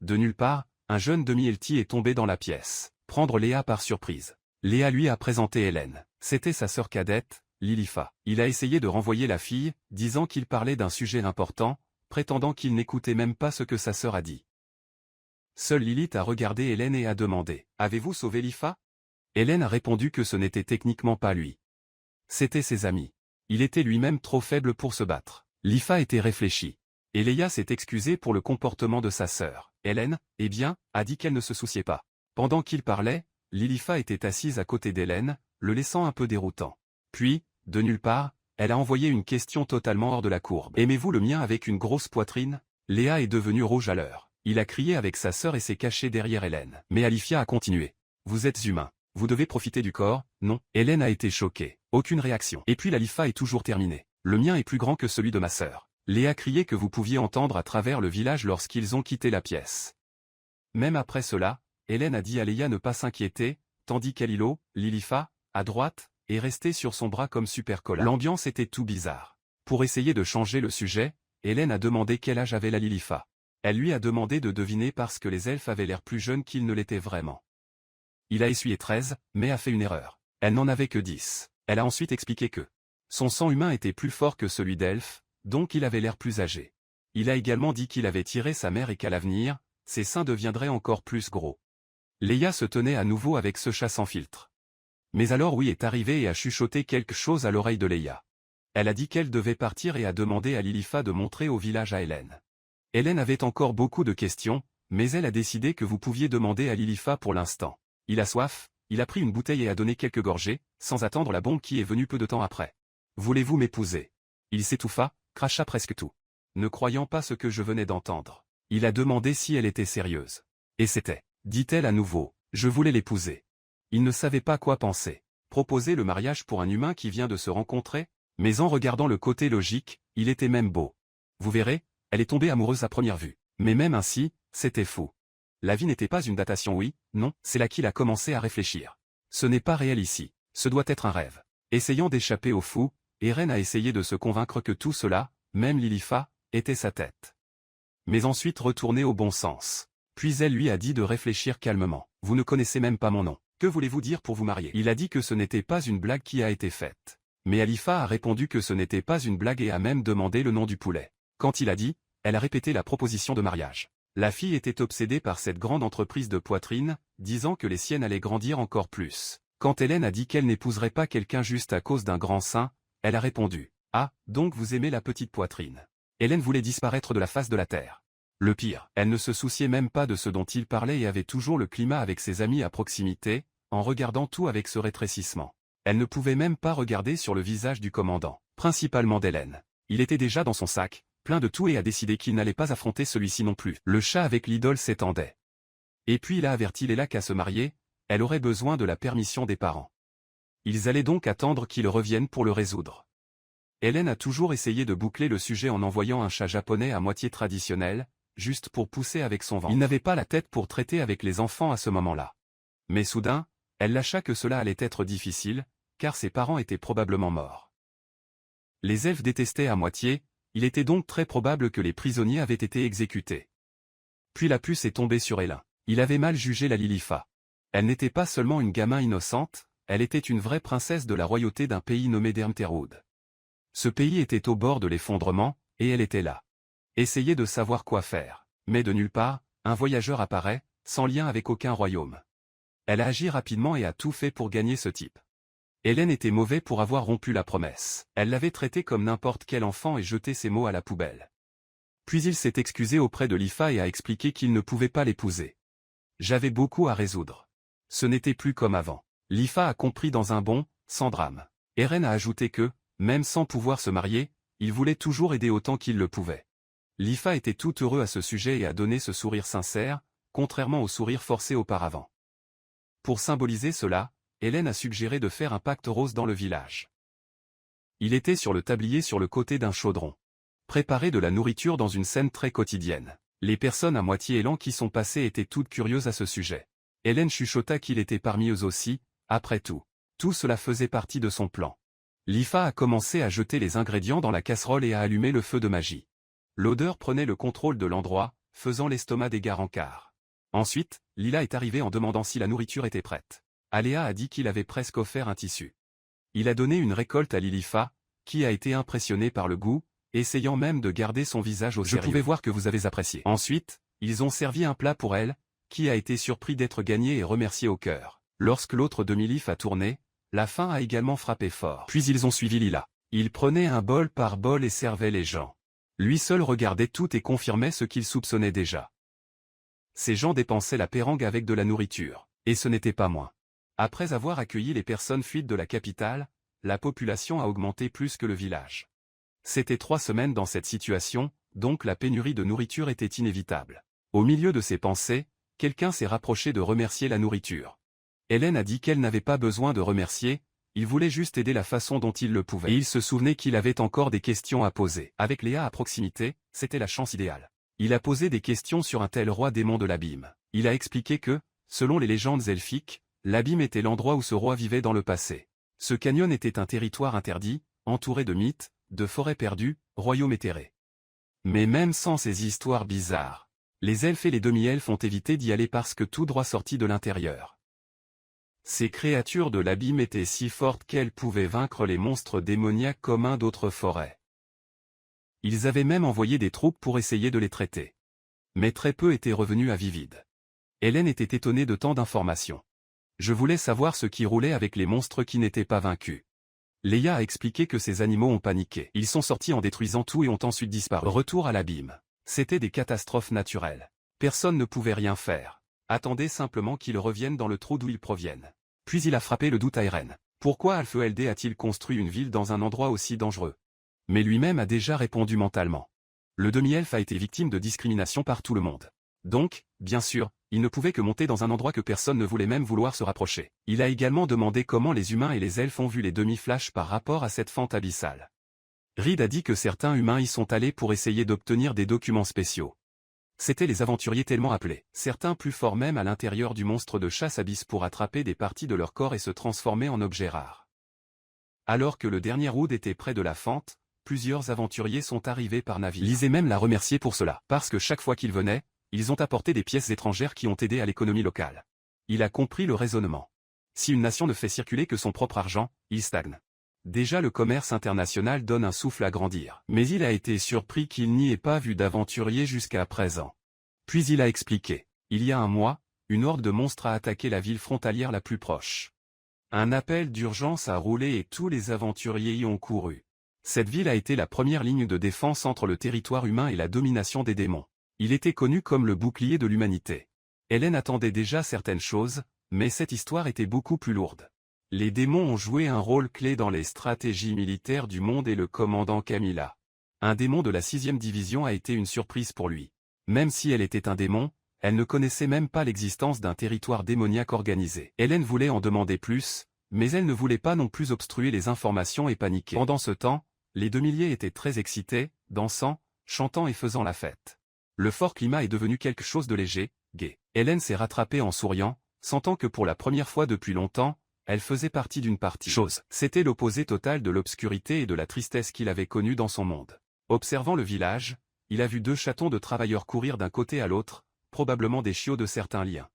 Speaker 1: De nulle part, un jeune demi-elti est tombé dans la pièce. Prendre Léa par surprise. Léa lui a présenté Hélène. C'était sa sœur cadette, Lilifa. Il a essayé de renvoyer la fille, disant qu'il parlait d'un sujet important, prétendant qu'il n'écoutait même pas ce que sa sœur a dit. Seule Lilith a regardé Hélène et a demandé « Avez-vous sauvé Lifa ?» Hélène a répondu que ce n'était techniquement pas lui. C'était ses amis. Il était lui-même trop faible pour se battre. Lifa était réfléchie. Et Leia s'est excusée pour le comportement de sa sœur. Hélène, eh bien, a dit qu'elle ne se souciait pas. Pendant qu'il parlait, Lilifa était assise à côté d'Hélène, le laissant un peu déroutant. Puis, de nulle part, elle a envoyé une question totalement hors de la courbe. « Aimez-vous le mien avec une grosse poitrine ?» Léa est devenue rouge à l'heure. Il a crié avec sa sœur et s'est caché derrière Hélène. Mais Alifia a continué. « Vous êtes humain. Vous devez profiter du corps, non ?» Hélène a été choquée. Aucune réaction. Et puis l'Alifa est toujours terminée. « Le mien est plus grand que celui de ma sœur. » Léa criait que vous pouviez entendre à travers le village lorsqu'ils ont quitté la pièce. Même après cela, Hélène a dit à Léa ne pas s'inquiéter, tandis qu'Alilo, Lilifa, à droite, est resté sur son bras comme super collant. L'ambiance était tout bizarre. Pour essayer de changer le sujet, Hélène a demandé quel âge avait la Lilifa. Elle lui a demandé de deviner parce que les elfes avaient l'air plus jeunes qu'ils ne l'étaient vraiment. Il a essuyé 13, mais a fait une erreur. Elle n'en avait que 10. Elle a ensuite expliqué que son sang humain était plus fort que celui d'elfe, donc il avait l'air plus âgé. Il a également dit qu'il avait tiré sa mère et qu'à l'avenir, ses seins deviendraient encore plus gros. Léa se tenait à nouveau avec ce chat sans filtre. Mais alors oui est arrivé et a chuchoté quelque chose à l'oreille de Léa. Elle a dit qu'elle devait partir et a demandé à Lilifa de montrer au village à Hélène. Hélène avait encore beaucoup de questions, mais elle a décidé que vous pouviez demander à Lilifa pour l'instant. Il a soif, il a pris une bouteille et a donné quelques gorgées, sans attendre la bombe qui est venue peu de temps après. « Voulez-vous m'épouser ?» Il s'étouffa, cracha presque tout. Ne croyant pas ce que je venais d'entendre. Il a demandé si elle était sérieuse. Et c'était, dit-elle à nouveau, je voulais l'épouser. Il ne savait pas quoi penser. Proposer le mariage pour un humain qui vient de se rencontrer? Mais en regardant le côté logique, il était même beau. Vous verrez, elle est tombée amoureuse à première vue. Mais même ainsi, c'était faux. La vie n'était pas une datation, oui, non, c'est là qu'il a commencé à réfléchir. Ce n'est pas réel ici, ce doit être un rêve. Essayant d'échapper au fou, Eren a essayé de se convaincre que tout cela, même Lilifa, était sa tête. Mais ensuite retourné au bon sens. Puis elle lui a dit de réfléchir calmement. Vous ne connaissez même pas mon nom. Que voulez-vous dire pour vous marier? Il a dit que ce n'était pas une blague qui a été faite. Mais Alifa a répondu que ce n'était pas une blague et a même demandé le nom du poulet. Quand il a dit, elle a répété la proposition de mariage. La fille était obsédée par cette grande entreprise de poitrine, disant que les siennes allaient grandir encore plus. Quand Hélène a dit qu'elle n'épouserait pas quelqu'un juste à cause d'un grand sein, elle a répondu « Ah, donc vous aimez la petite poitrine ». Hélène voulait disparaître de la face de la terre. Le pire, elle ne se souciait même pas de ce dont il parlait et avait toujours le climat avec ses amis à proximité, en regardant tout avec ce rétrécissement. Elle ne pouvait même pas regarder sur le visage du commandant, principalement d'Hélène. Il était déjà dans son sac, plein de tout et a décidé qu'il n'allait pas affronter celui-ci non plus. Le chat avec l'idole s'étendait. Et puis il a averti Léla qu'à se marier, elle aurait besoin de la permission des parents. Ils allaient donc attendre qu'il revienne pour le résoudre. Hélène a toujours essayé de boucler le sujet en envoyant un chat japonais à moitié traditionnel, juste pour pousser avec son vent. Il n'avait pas la tête pour traiter avec les enfants à ce moment-là. Mais soudain, elle lâcha que cela allait être difficile, car ses parents étaient probablement morts. Les elfes détestaient à moitié, il était donc très probable que les prisonniers avaient été exécutés. Puis la puce est tombée sur Hélène. Il avait mal jugé la Lilifa. Elle n'était pas seulement une gamin innocente, elle était une vraie princesse de la royauté d'un pays nommé Dermterwood. Ce pays était au bord de l'effondrement, et elle était là. Essayait de savoir quoi faire. Mais de nulle part, un voyageur apparaît, sans lien avec aucun royaume. Elle a agi rapidement et a tout fait pour gagner ce type. Hélène était mauvais pour avoir rompu la promesse. Elle l'avait traité comme n'importe quel enfant et jeté ses mots à la poubelle. Puis il s'est excusé auprès de Lifa et a expliqué qu'il ne pouvait pas l'épouser. J'avais beaucoup à résoudre. Ce n'était plus comme avant. Lifa a compris dans un bond, sans drame. Eren a ajouté que, même sans pouvoir se marier, il voulait toujours aider autant qu'il le pouvait. Lifa était tout heureux à ce sujet et a donné ce sourire sincère, contrairement au sourire forcé auparavant. Pour symboliser cela, Hélène a suggéré de faire un pacte rose dans le village. Il était sur le tablier sur le côté d'un chaudron. Préparer de la nourriture dans une scène très quotidienne. Les personnes à moitié élan qui sont passées étaient toutes curieuses à ce sujet. Hélène chuchota qu'il était parmi eux aussi, après tout. Tout cela faisait partie de son plan. Lifa a commencé à jeter les ingrédients dans la casserole et à allumer le feu de magie. L'odeur prenait le contrôle de l'endroit, faisant l'estomac des gars en quart. Ensuite, Lila est arrivé en demandant si la nourriture était prête. Aléa a dit qu'il avait presque offert un tissu. Il a donné une récolte à Lilifa, qui a été impressionnée par le goût, essayant même de garder son visage au sérieux. Je pouvais voir que vous avez apprécié. Ensuite, ils ont servi un plat pour elle, qui a été surpris d'être gagné et remercié au cœur. Lorsque l'autre demi-lif a tourné, la faim a également frappé fort. Puis ils ont suivi Lila. Il prenait un bol par bol et servait les gens. Lui seul regardait tout et confirmait ce qu'il soupçonnait déjà. Ces gens dépensaient la pérangue avec de la nourriture, et ce n'était pas moins. Après avoir accueilli les personnes fuites de la capitale, la population a augmenté plus que le village. C'était 3 semaines dans cette situation, donc la pénurie de nourriture était inévitable. Au milieu de ses pensées, quelqu'un s'est rapproché de remercier la nourriture. Hélène a dit qu'elle n'avait pas besoin de remercier, il voulait juste aider la façon dont il le pouvait. Et il se souvenait qu'il avait encore des questions à poser. Avec Léa à proximité, c'était la chance idéale. Il a posé des questions sur un tel roi démon de l'abîme. Il a expliqué que, selon les légendes elfiques, l'abîme était l'endroit où ce roi vivait dans le passé. Ce canyon était un territoire interdit, entouré de mythes, de forêts perdues, royaumes éthérés. Mais même sans ces histoires bizarres, les elfes et les demi-elfes ont évité d'y aller parce que tout droit sorti de l'intérieur. Ces créatures de l'abîme étaient si fortes qu'elles pouvaient vaincre les monstres démoniaques communs d'autres forêts. Ils avaient même envoyé des troupes pour essayer de les traiter. Mais très peu étaient revenus à vie vide. Hélène était étonnée de tant d'informations. Je voulais savoir ce qui roulait avec les monstres qui n'étaient pas vaincus. Leia a expliqué que ces animaux ont paniqué. Ils sont sortis en détruisant tout et ont ensuite disparu. Retour à l'abîme. C'était des catastrophes naturelles. Personne ne pouvait rien faire. Attendez simplement qu'ils reviennent dans le trou d'où ils proviennent. Puis il a frappé le doute à Eren. Pourquoi Alphe-LD a-t-il construit une ville dans un endroit aussi dangereux? Mais lui-même a déjà répondu mentalement. Le demi-elfe a été victime de discrimination par tout le monde. Donc, bien sûr, il ne pouvait que monter dans un endroit que personne ne voulait même vouloir se rapprocher. Il a également demandé comment les humains et les elfes ont vu les demi-flashs par rapport à cette fente abyssale. Reed a dit que certains humains y sont allés pour essayer d'obtenir des documents spéciaux. C'étaient les aventuriers tellement appelés, certains plus forts même à l'intérieur du monstre de chasse abysse pour attraper des parties de leur corps et se transformer en objets rares. Alors que le dernier Oud était près de la fente, plusieurs aventuriers sont arrivés par navire. Lisez même l'a remercié pour cela, parce que chaque fois qu'ils venaient, ils ont apporté des pièces étrangères qui ont aidé à l'économie locale. Il a compris le raisonnement. Si une nation ne fait circuler que son propre argent, il stagne. Déjà le commerce international donne un souffle à grandir. Mais il a été surpris qu'il n'y ait pas vu d'aventuriers jusqu'à présent. Puis il a expliqué. Il y a un mois, une horde de monstres a attaqué la ville frontalière la plus proche. Un appel d'urgence a roulé et tous les aventuriers y ont couru. Cette ville a été la première ligne de défense entre le territoire humain et la domination des démons. Il était connu comme le bouclier de l'humanité. Hélène attendait déjà certaines choses, mais cette histoire était beaucoup plus lourde. Les démons ont joué un rôle clé dans les stratégies militaires du monde et le commandant Camilla. Un démon de la 6e division a été une surprise pour lui. Même si elle était un démon, elle ne connaissait même pas l'existence d'un territoire démoniaque organisé. Hélène voulait en demander plus, mais elle ne voulait pas non plus obstruer les informations et paniquer. Pendant ce temps, les 2 milliers étaient très excités, dansant, chantant et faisant la fête. Le fort climat est devenu quelque chose de léger, gai. Hélène s'est rattrapée en souriant, sentant que pour la première fois depuis longtemps, elle faisait partie d'une partie. C'était l'opposé total de l'obscurité et de la tristesse qu'il avait connue dans son monde. Observant le village, il a vu 2 chatons de travailleurs courir d'un côté à l'autre, probablement des chiots de certains liens.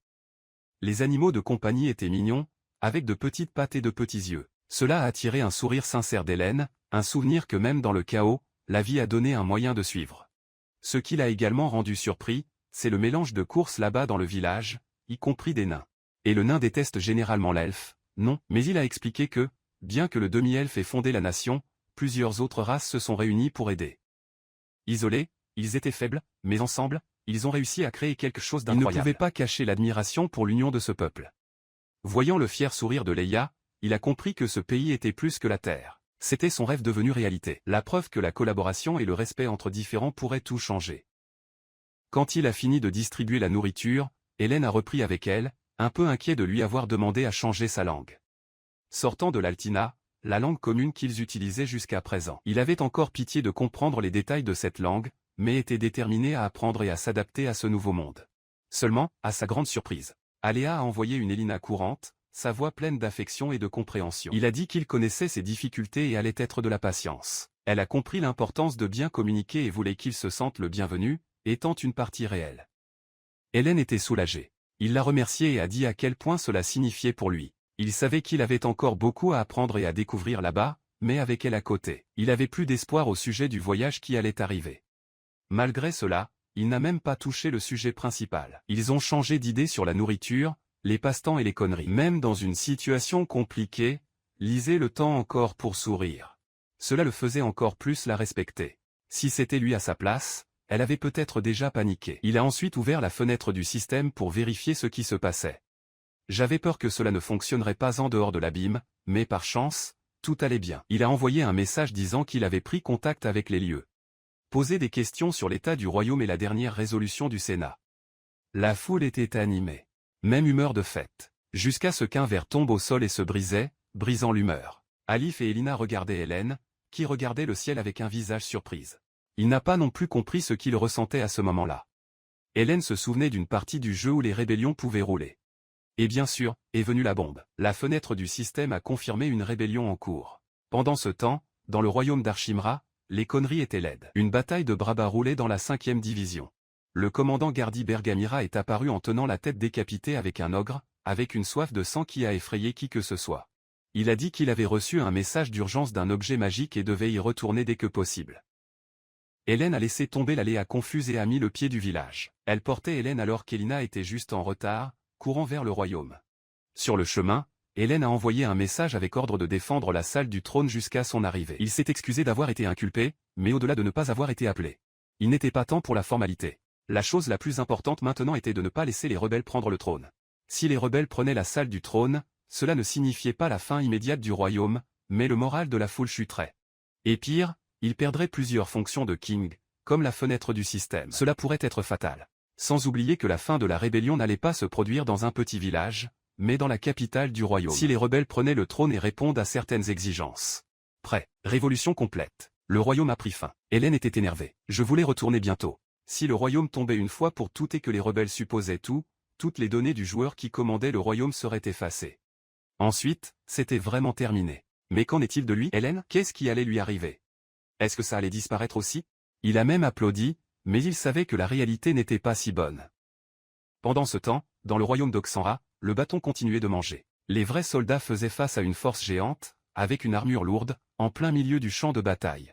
Speaker 1: Les animaux de compagnie étaient mignons, avec de petites pattes et de petits yeux. Cela a attiré un sourire sincère d'Hélène, un souvenir que même dans le chaos, la vie a donné un moyen de suivre. Ce qui l'a également rendu surpris, c'est le mélange de courses là-bas dans le village, y compris des nains. Et le nain déteste généralement l'elfe, non, mais il a expliqué que, bien que le demi-elfe ait fondé la nation, plusieurs autres races se sont réunies pour aider. Isolés, ils étaient faibles, mais ensemble, ils ont réussi à créer quelque chose d'incroyable. Il ne pouvait pas cacher l'admiration pour l'union de ce peuple. Voyant le fier sourire de Leia, il a compris que ce pays était plus que la terre. C'était son rêve devenu réalité. La preuve que la collaboration et le respect entre différents pourraient tout changer. Quand il a fini de distribuer la nourriture, Hélène a repris avec elle, un peu inquiet de lui avoir demandé à changer sa langue. Sortant de l'Altina, la langue commune qu'ils utilisaient jusqu'à présent. Il avait encore pitié de comprendre les détails de cette langue, mais était déterminé à apprendre et à s'adapter à ce nouveau monde. Seulement, à sa grande surprise, Aléa a envoyé une Elina courante, sa voix pleine d'affection et de compréhension. Il a dit qu'il connaissait ses difficultés et allait être de la patience. Elle a compris l'importance de bien communiquer et voulait qu'il se sente le bienvenu, étant une partie réelle. Hélène était soulagée. Il l'a remerciée et a dit à quel point cela signifiait pour lui. Il savait qu'il avait encore beaucoup à apprendre et à découvrir là-bas, mais avec elle à côté, il avait plus d'espoir au sujet du voyage qui allait arriver. Malgré cela, il n'a même pas touché le sujet principal. Ils ont changé d'idée sur la nourriture, les passe-temps et les conneries. Même dans une situation compliquée, lisez le temps encore pour sourire. Cela le faisait encore plus la respecter. Si c'était lui à sa place, elle avait peut-être déjà paniqué. Il a ensuite ouvert la fenêtre du système pour vérifier ce qui se passait. J'avais peur que cela ne fonctionnerait pas en dehors de l'abîme, mais par chance, tout allait bien. Il a envoyé un message disant qu'il avait pris contact avec les lieux. Posé des questions sur l'état du royaume et la dernière résolution du Sénat. La foule était animée. Même humeur de fête. Jusqu'à ce qu'un verre tombe au sol et se brisait, brisant l'humeur. Alif et Elina regardaient Hélène, qui regardait le ciel avec un visage surprise. Il n'a pas non plus compris ce qu'il ressentait à ce moment-là. Hélène se souvenait d'une partie du jeu où les rébellions pouvaient rouler. Et bien sûr, est venue la bombe. La fenêtre du système a confirmé une rébellion en cours. Pendant ce temps, dans le royaume d'Archimra, les conneries étaient laides. Une bataille de Brabba roulait dans la 5e division. Le commandant Gardi Bergamira est apparu en tenant la tête décapitée avec un ogre, avec une soif de sang qui a effrayé qui que ce soit. Il a dit qu'il avait reçu un message d'urgence d'un objet magique et devait y retourner dès que possible. Hélène a laissé tomber la Léa confuse et a mis le pied du village. Elle portait Hélène alors qu'Elina était juste en retard, courant vers le royaume. Sur le chemin, Hélène a envoyé un message avec ordre de défendre la salle du trône jusqu'à son arrivée. Il s'est excusé d'avoir été inculpé, mais au-delà de ne pas avoir été appelé. Il n'était pas temps pour la formalité. La chose la plus importante maintenant était de ne pas laisser les rebelles prendre le trône. Si les rebelles prenaient la salle du trône, cela ne signifiait pas la fin immédiate du royaume, mais le moral de la foule chuterait. Et pire, il perdrait plusieurs fonctions de king, comme la fenêtre du système. Cela pourrait être fatal. Sans oublier que la fin de la rébellion n'allait pas se produire dans un petit village, mais dans la capitale du royaume. Si les rebelles prenaient le trône et répondent à certaines exigences. Prêt. Révolution complète. Le royaume a pris fin. Hélène était énervée. Je voulais retourner bientôt. Si le royaume tombait une fois pour toutes et que les rebelles supposaient tout, toutes les données du joueur qui commandait le royaume seraient effacées. Ensuite, c'était vraiment terminé. Mais qu'en est-il de lui, Hélène? Qu'est-ce qui allait lui arriver? Est-ce que ça allait disparaître aussi? Il a même applaudi, mais il savait que la réalité n'était pas si bonne. Pendant ce temps, dans le royaume d'Oxenra, le bâton continuait de manger. Les vrais soldats faisaient face à une force géante, avec une armure lourde, en plein milieu du champ de bataille.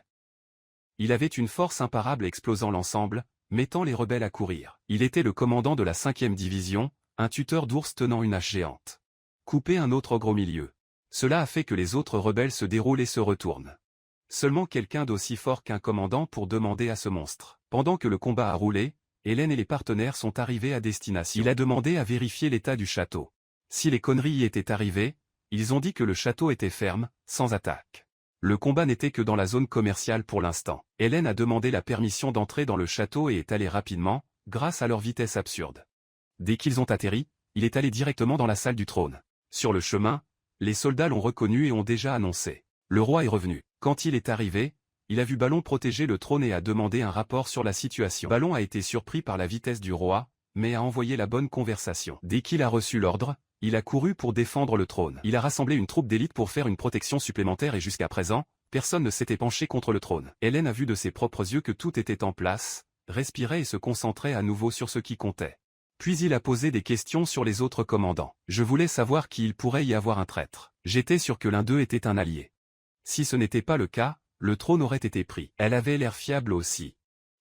Speaker 1: Il avait une force imparable explosant l'ensemble, mettant les rebelles à courir. Il était le commandant de la 5e division, un tuteur d'ours tenant une hache géante. Couper un autre ogre au milieu. Cela a fait que les autres rebelles se déroulent et se retournent. Seulement quelqu'un d'aussi fort qu'un commandant pour demander à ce monstre. Pendant que le combat a roulé, Hélène et les partenaires sont arrivés à destination. Il a demandé à vérifier l'état du château. Si les conneries y étaient arrivées, ils ont dit que le château était ferme, sans attaque. Le combat n'était que dans la zone commerciale pour l'instant. Hélène a demandé la permission d'entrer dans le château et est allée rapidement, grâce à leur vitesse absurde. Dès qu'ils ont atterri, il est allé directement dans la salle du trône. Sur le chemin, les soldats l'ont reconnu et ont déjà annoncé. Le roi est revenu. Quand il est arrivé, il a vu Ballon protéger le trône et a demandé un rapport sur la situation. Ballon a été surpris par la vitesse du roi, mais a envoyé la bonne conversation. Dès qu'il a reçu l'ordre, il a couru pour défendre le trône. Il a rassemblé une troupe d'élite pour faire une protection supplémentaire et jusqu'à présent, personne ne s'était penché contre le trône. Hélène a vu de ses propres yeux que tout était en place, respirait et se concentrait à nouveau sur ce qui comptait. Puis il a posé des questions sur les autres commandants. Je voulais savoir qui il pourrait y avoir un traître. J'étais sûr que l'un d'eux était un allié. Si ce n'était pas le cas, le trône aurait été pris. Elle avait l'air fiable aussi.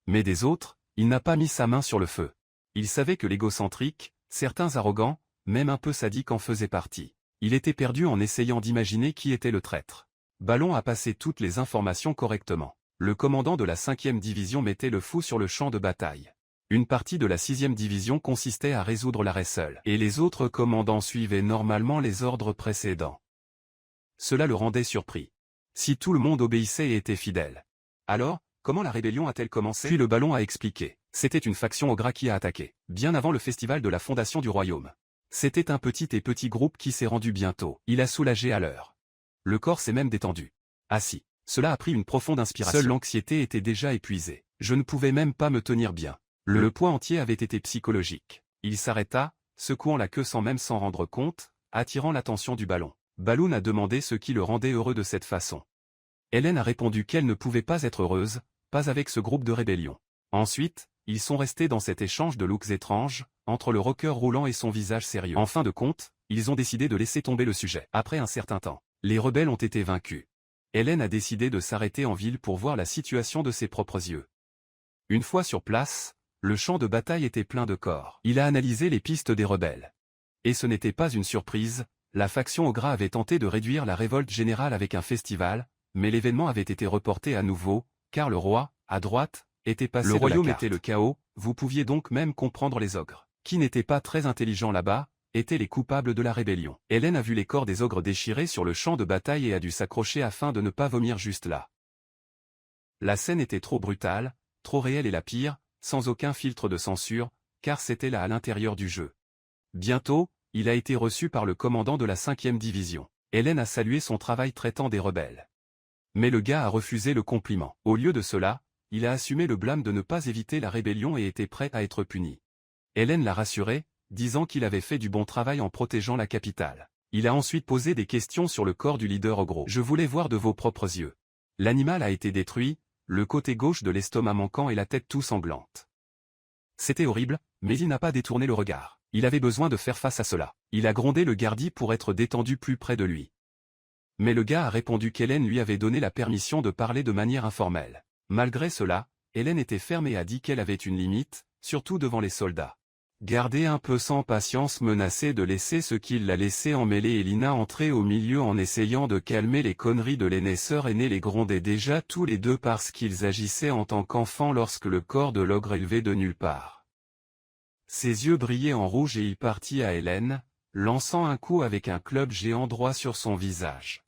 Speaker 1: Mais des autres, il n'a pas mis sa main sur le feu. Il savait que l'égocentrique, certains arrogants, même un peu sadiques en faisaient partie. Il était perdu en essayant d'imaginer qui était le traître. Ballon a passé toutes les informations correctement. Le commandant de la 5e division mettait le fou sur le champ de bataille. Une partie de la 6e division consistait à résoudre l'arrêt seul. Et les autres commandants suivaient normalement les ordres précédents. Cela le rendait surpris. Si tout le monde obéissait et était fidèle. Alors, comment la rébellion a-t-elle commencé? Puis le Ballon a expliqué. C'était une faction ogre qui a attaqué, bien avant le festival de la fondation du royaume. C'était un petit groupe qui s'est rendu bientôt. Il a soulagé à l'heure. Le corps s'est même détendu. Assis. Cela a pris une profonde inspiration. Seule l'anxiété était déjà épuisée. Je ne pouvais même pas me tenir bien. Le poids entier avait été psychologique. Il s'arrêta, secouant la queue sans même s'en rendre compte, attirant l'attention du Ballon. Balloon a demandé ce qui le rendait heureux de cette façon. Hélène a répondu qu'elle ne pouvait pas être heureuse, pas avec ce groupe de rébellion. Ensuite, ils sont restés dans cet échange de looks étranges, entre le rocker roulant et son visage sérieux. En fin de compte, ils ont décidé de laisser tomber le sujet. Après un certain temps, les rebelles ont été vaincus. Hélène a décidé de s'arrêter en ville pour voir la situation de ses propres yeux. Une fois sur place, le champ de bataille était plein de corps. Il a analysé les pistes des rebelles. Et ce n'était pas une surprise, la faction Ogra avait tenté de réduire la révolte générale avec un festival, mais l'événement avait été reporté à nouveau, car le roi, à droite, était passé de la carte. Le royaume était le chaos, vous pouviez donc même comprendre les ogres, qui n'étaient pas très intelligents là-bas, étaient les coupables de la rébellion. Hélène a vu les corps des ogres déchirés sur le champ de bataille et a dû s'accrocher afin de ne pas vomir juste là. La scène était trop brutale, trop réelle et la pire, sans aucun filtre de censure, car c'était là à l'intérieur du jeu. Bientôt, il a été reçu par le commandant de la 5e division. Hélène a salué son travail traitant des rebelles. Mais le gars a refusé le compliment. Au lieu de cela, il a assumé le blâme de ne pas éviter la rébellion et était prêt à être puni. Hélène l'a rassuré, disant qu'il avait fait du bon travail en protégeant la capitale. Il a ensuite posé des questions sur le corps du leader ogre. Je voulais voir de vos propres yeux. L'animal a été détruit, le côté gauche de l'estomac manquant et la tête tout sanglante. C'était horrible, mais il n'a pas détourné le regard. Il avait besoin de faire face à cela. Il a grondé le gardien pour être détendu plus près de lui. Mais le gars a répondu qu'Hélène lui avait donné la permission de parler de manière informelle. Malgré cela, Hélène était ferme et a dit qu'elle avait une limite, surtout devant les soldats. Gardez un peu sans patience menacé de laisser ce qu'il l'a laissé emmêler et Lina entrer au milieu en essayant de calmer les conneries de l'aînée sœur aînée les grondaient déjà tous les deux parce qu'ils agissaient en tant qu'enfants lorsque le corps de l'ogre élevé de nulle part. Ses yeux brillaient en rouge et il partit à Hélène, lançant un coup avec un club géant droit sur son visage.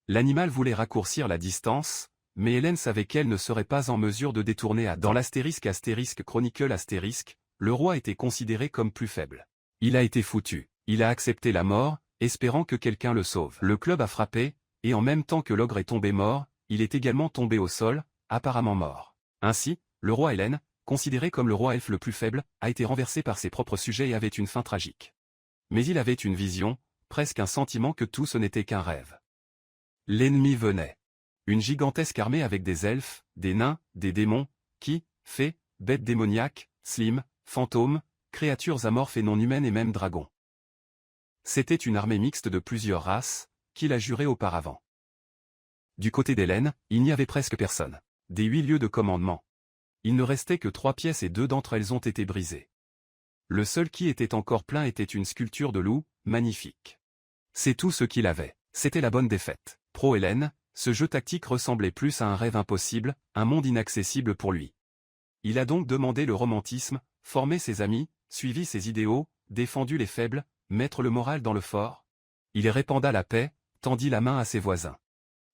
Speaker 1: L'animal voulait raccourcir la distance, mais Hélène savait qu'elle ne serait pas en mesure de détourner dans l'astérisque Chronicle astérisque, le roi était considéré comme plus faible. Il a été foutu. Il a accepté la mort, espérant que quelqu'un le sauve. Le club a frappé, et en même temps que l'ogre est tombé mort, il est également tombé au sol, apparemment mort. Ainsi, le roi Hélène, considéré comme le roi elfe le plus faible, a été renversé par ses propres sujets et avait une fin tragique. Mais il avait une vision, presque un sentiment que tout ce n'était qu'un rêve. L'ennemi venait. Une gigantesque armée avec des elfes, des nains, des démons, qui, fées, bêtes démoniaques, slimes, fantômes, créatures amorphes et non humaines et même dragons. C'était une armée mixte de plusieurs races, qu'il a juré auparavant. Du côté d'Hélène, il n'y avait presque personne. Des 8 lieux de commandement. Il ne restait que 3 pièces et 2 d'entre elles ont été brisées. Le seul qui était encore plein était une sculpture de loup, magnifique. C'est tout ce qu'il avait. C'était la bonne défaite. Pro Hélène, ce jeu tactique ressemblait plus à un rêve impossible, un monde inaccessible pour lui. Il a donc demandé le romantisme, formé ses amis, suivi ses idéaux, défendu les faibles, mettre le moral dans le fort. Il répanda la paix, tendit la main à ses voisins.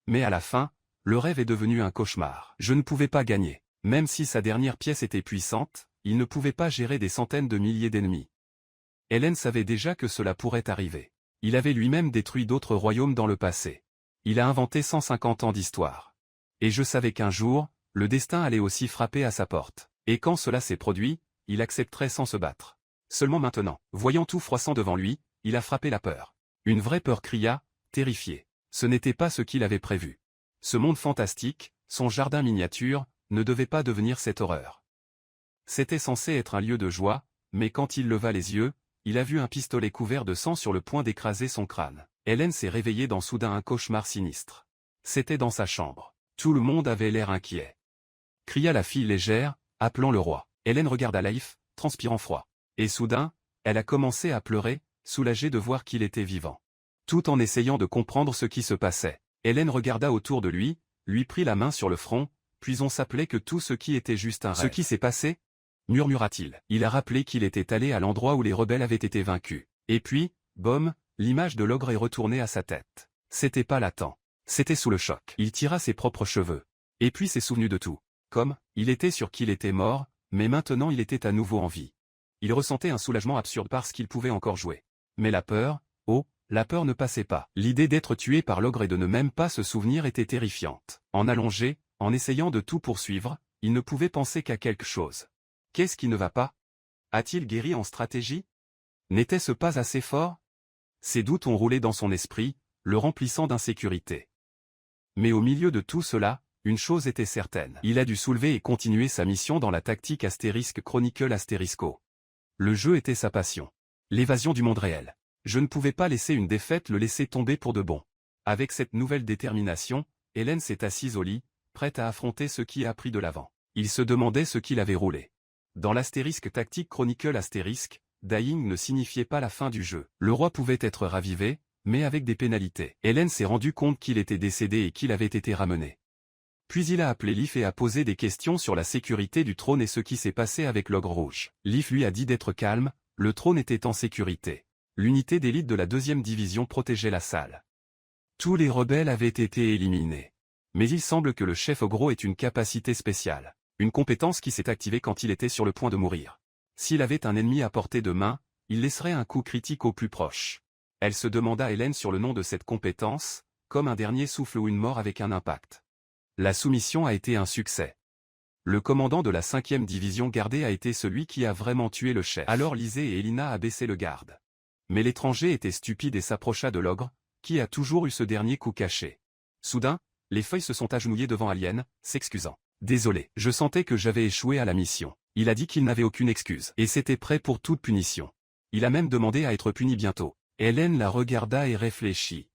Speaker 1: Mais à la fin, le rêve est devenu un cauchemar. Je ne pouvais pas gagner. Même si sa dernière pièce était puissante, il ne pouvait pas gérer des centaines de milliers d'ennemis. Hélène savait déjà que cela pourrait arriver. Il avait lui-même détruit d'autres royaumes dans le passé. Il a inventé 150 ans d'histoire. Et je savais qu'un jour, le destin allait aussi frapper à sa porte. Et quand cela s'est produit, il accepterait sans se battre. Seulement maintenant, voyant tout froissant devant lui, il a frappé la peur. Une vraie peur cria, terrifié. Ce n'était pas ce qu'il avait prévu. Ce monde fantastique, son jardin miniature, ne devait pas devenir cette horreur. C'était censé être un lieu de joie, mais quand il leva les yeux, il a vu un pistolet couvert de sang sur le point d'écraser son crâne. Hélène s'est réveillée dans soudain un cauchemar sinistre. C'était dans sa chambre. Tout le monde avait l'air inquiet. Cria la fille légère, appelant le roi. Hélène regarda Leif, transpirant froid. Et soudain, elle a commencé à pleurer, soulagée de voir qu'il était vivant. Tout en essayant de comprendre ce qui se passait. Hélène regarda autour de lui, lui prit la main sur le front, puis on s'appelait que tout ce qui était juste un rêve. Ce qui s'est passé ? Murmura-t-il. Il a rappelé qu'il était allé à l'endroit où les rebelles avaient été vaincus. Et puis, bom, l'image de l'ogre est retournée à sa tête. C'était pas latent. C'était sous le choc. Il tira ses propres cheveux. Et puis s'est souvenu de tout. Comme, il était sûr qu'il était mort, mais maintenant il était à nouveau en vie. Il ressentait un soulagement absurde parce qu'il pouvait encore jouer. Mais la peur, oh, la peur ne passait pas. L'idée d'être tué par l'ogre et de ne même pas se souvenir était terrifiante. En allongé, en essayant de tout poursuivre, il ne pouvait penser qu'à quelque chose. Qu'est-ce qui ne va pas? A-t-il guéri en stratégie? N'était-ce pas assez fort? Ses doutes ont roulé dans son esprit, le remplissant d'insécurité. Mais au milieu de tout cela, une chose était certaine. Il a dû soulever et continuer sa mission dans la tactique Astérisque Chronicle Astérisco. Le jeu était sa passion. L'évasion du monde réel. Je ne pouvais pas laisser une défaite le laisser tomber pour de bon. Avec cette nouvelle détermination, Hélène s'est assise au lit, prête à affronter ce qui a pris de l'avant. Il se demandait ce qu'il avait roulé. Dans l'astérisque tactique Chronicle Astérisque, dying ne signifiait pas la fin du jeu. Le roi pouvait être ravivé, mais avec des pénalités. Hélène s'est rendu compte qu'il était décédé et qu'il avait été ramené. Puis il a appelé Leif et a posé des questions sur la sécurité du trône et ce qui s'est passé avec l'ogre rouge. Leif lui a dit d'être calme, le trône était en sécurité. L'unité d'élite de la 2e division protégeait la salle. Tous les rebelles avaient été éliminés. Mais il semble que le chef ogre ait une capacité spéciale. Une compétence qui s'est activée quand il était sur le point de mourir. S'il avait un ennemi à portée de main, il laisserait un coup critique au plus proche. Elle se demanda Hélène sur le nom de cette compétence, comme un dernier souffle ou une mort avec un impact. La soumission a été un succès. Le commandant de la 5e division gardée a été celui qui a vraiment tué le chef. Alors Lysée et Elina a baissé le garde. Mais l'étranger était stupide et s'approcha de l'ogre, qui a toujours eu ce dernier coup caché. Soudain, les feuilles se sont agenouillées devant Alien, s'excusant. Désolé, je sentais que j'avais échoué à la mission. Il a dit qu'il n'avait aucune excuse. Et c'était prêt pour toute punition. Il a même demandé à être puni bientôt. Hélène la regarda et réfléchit.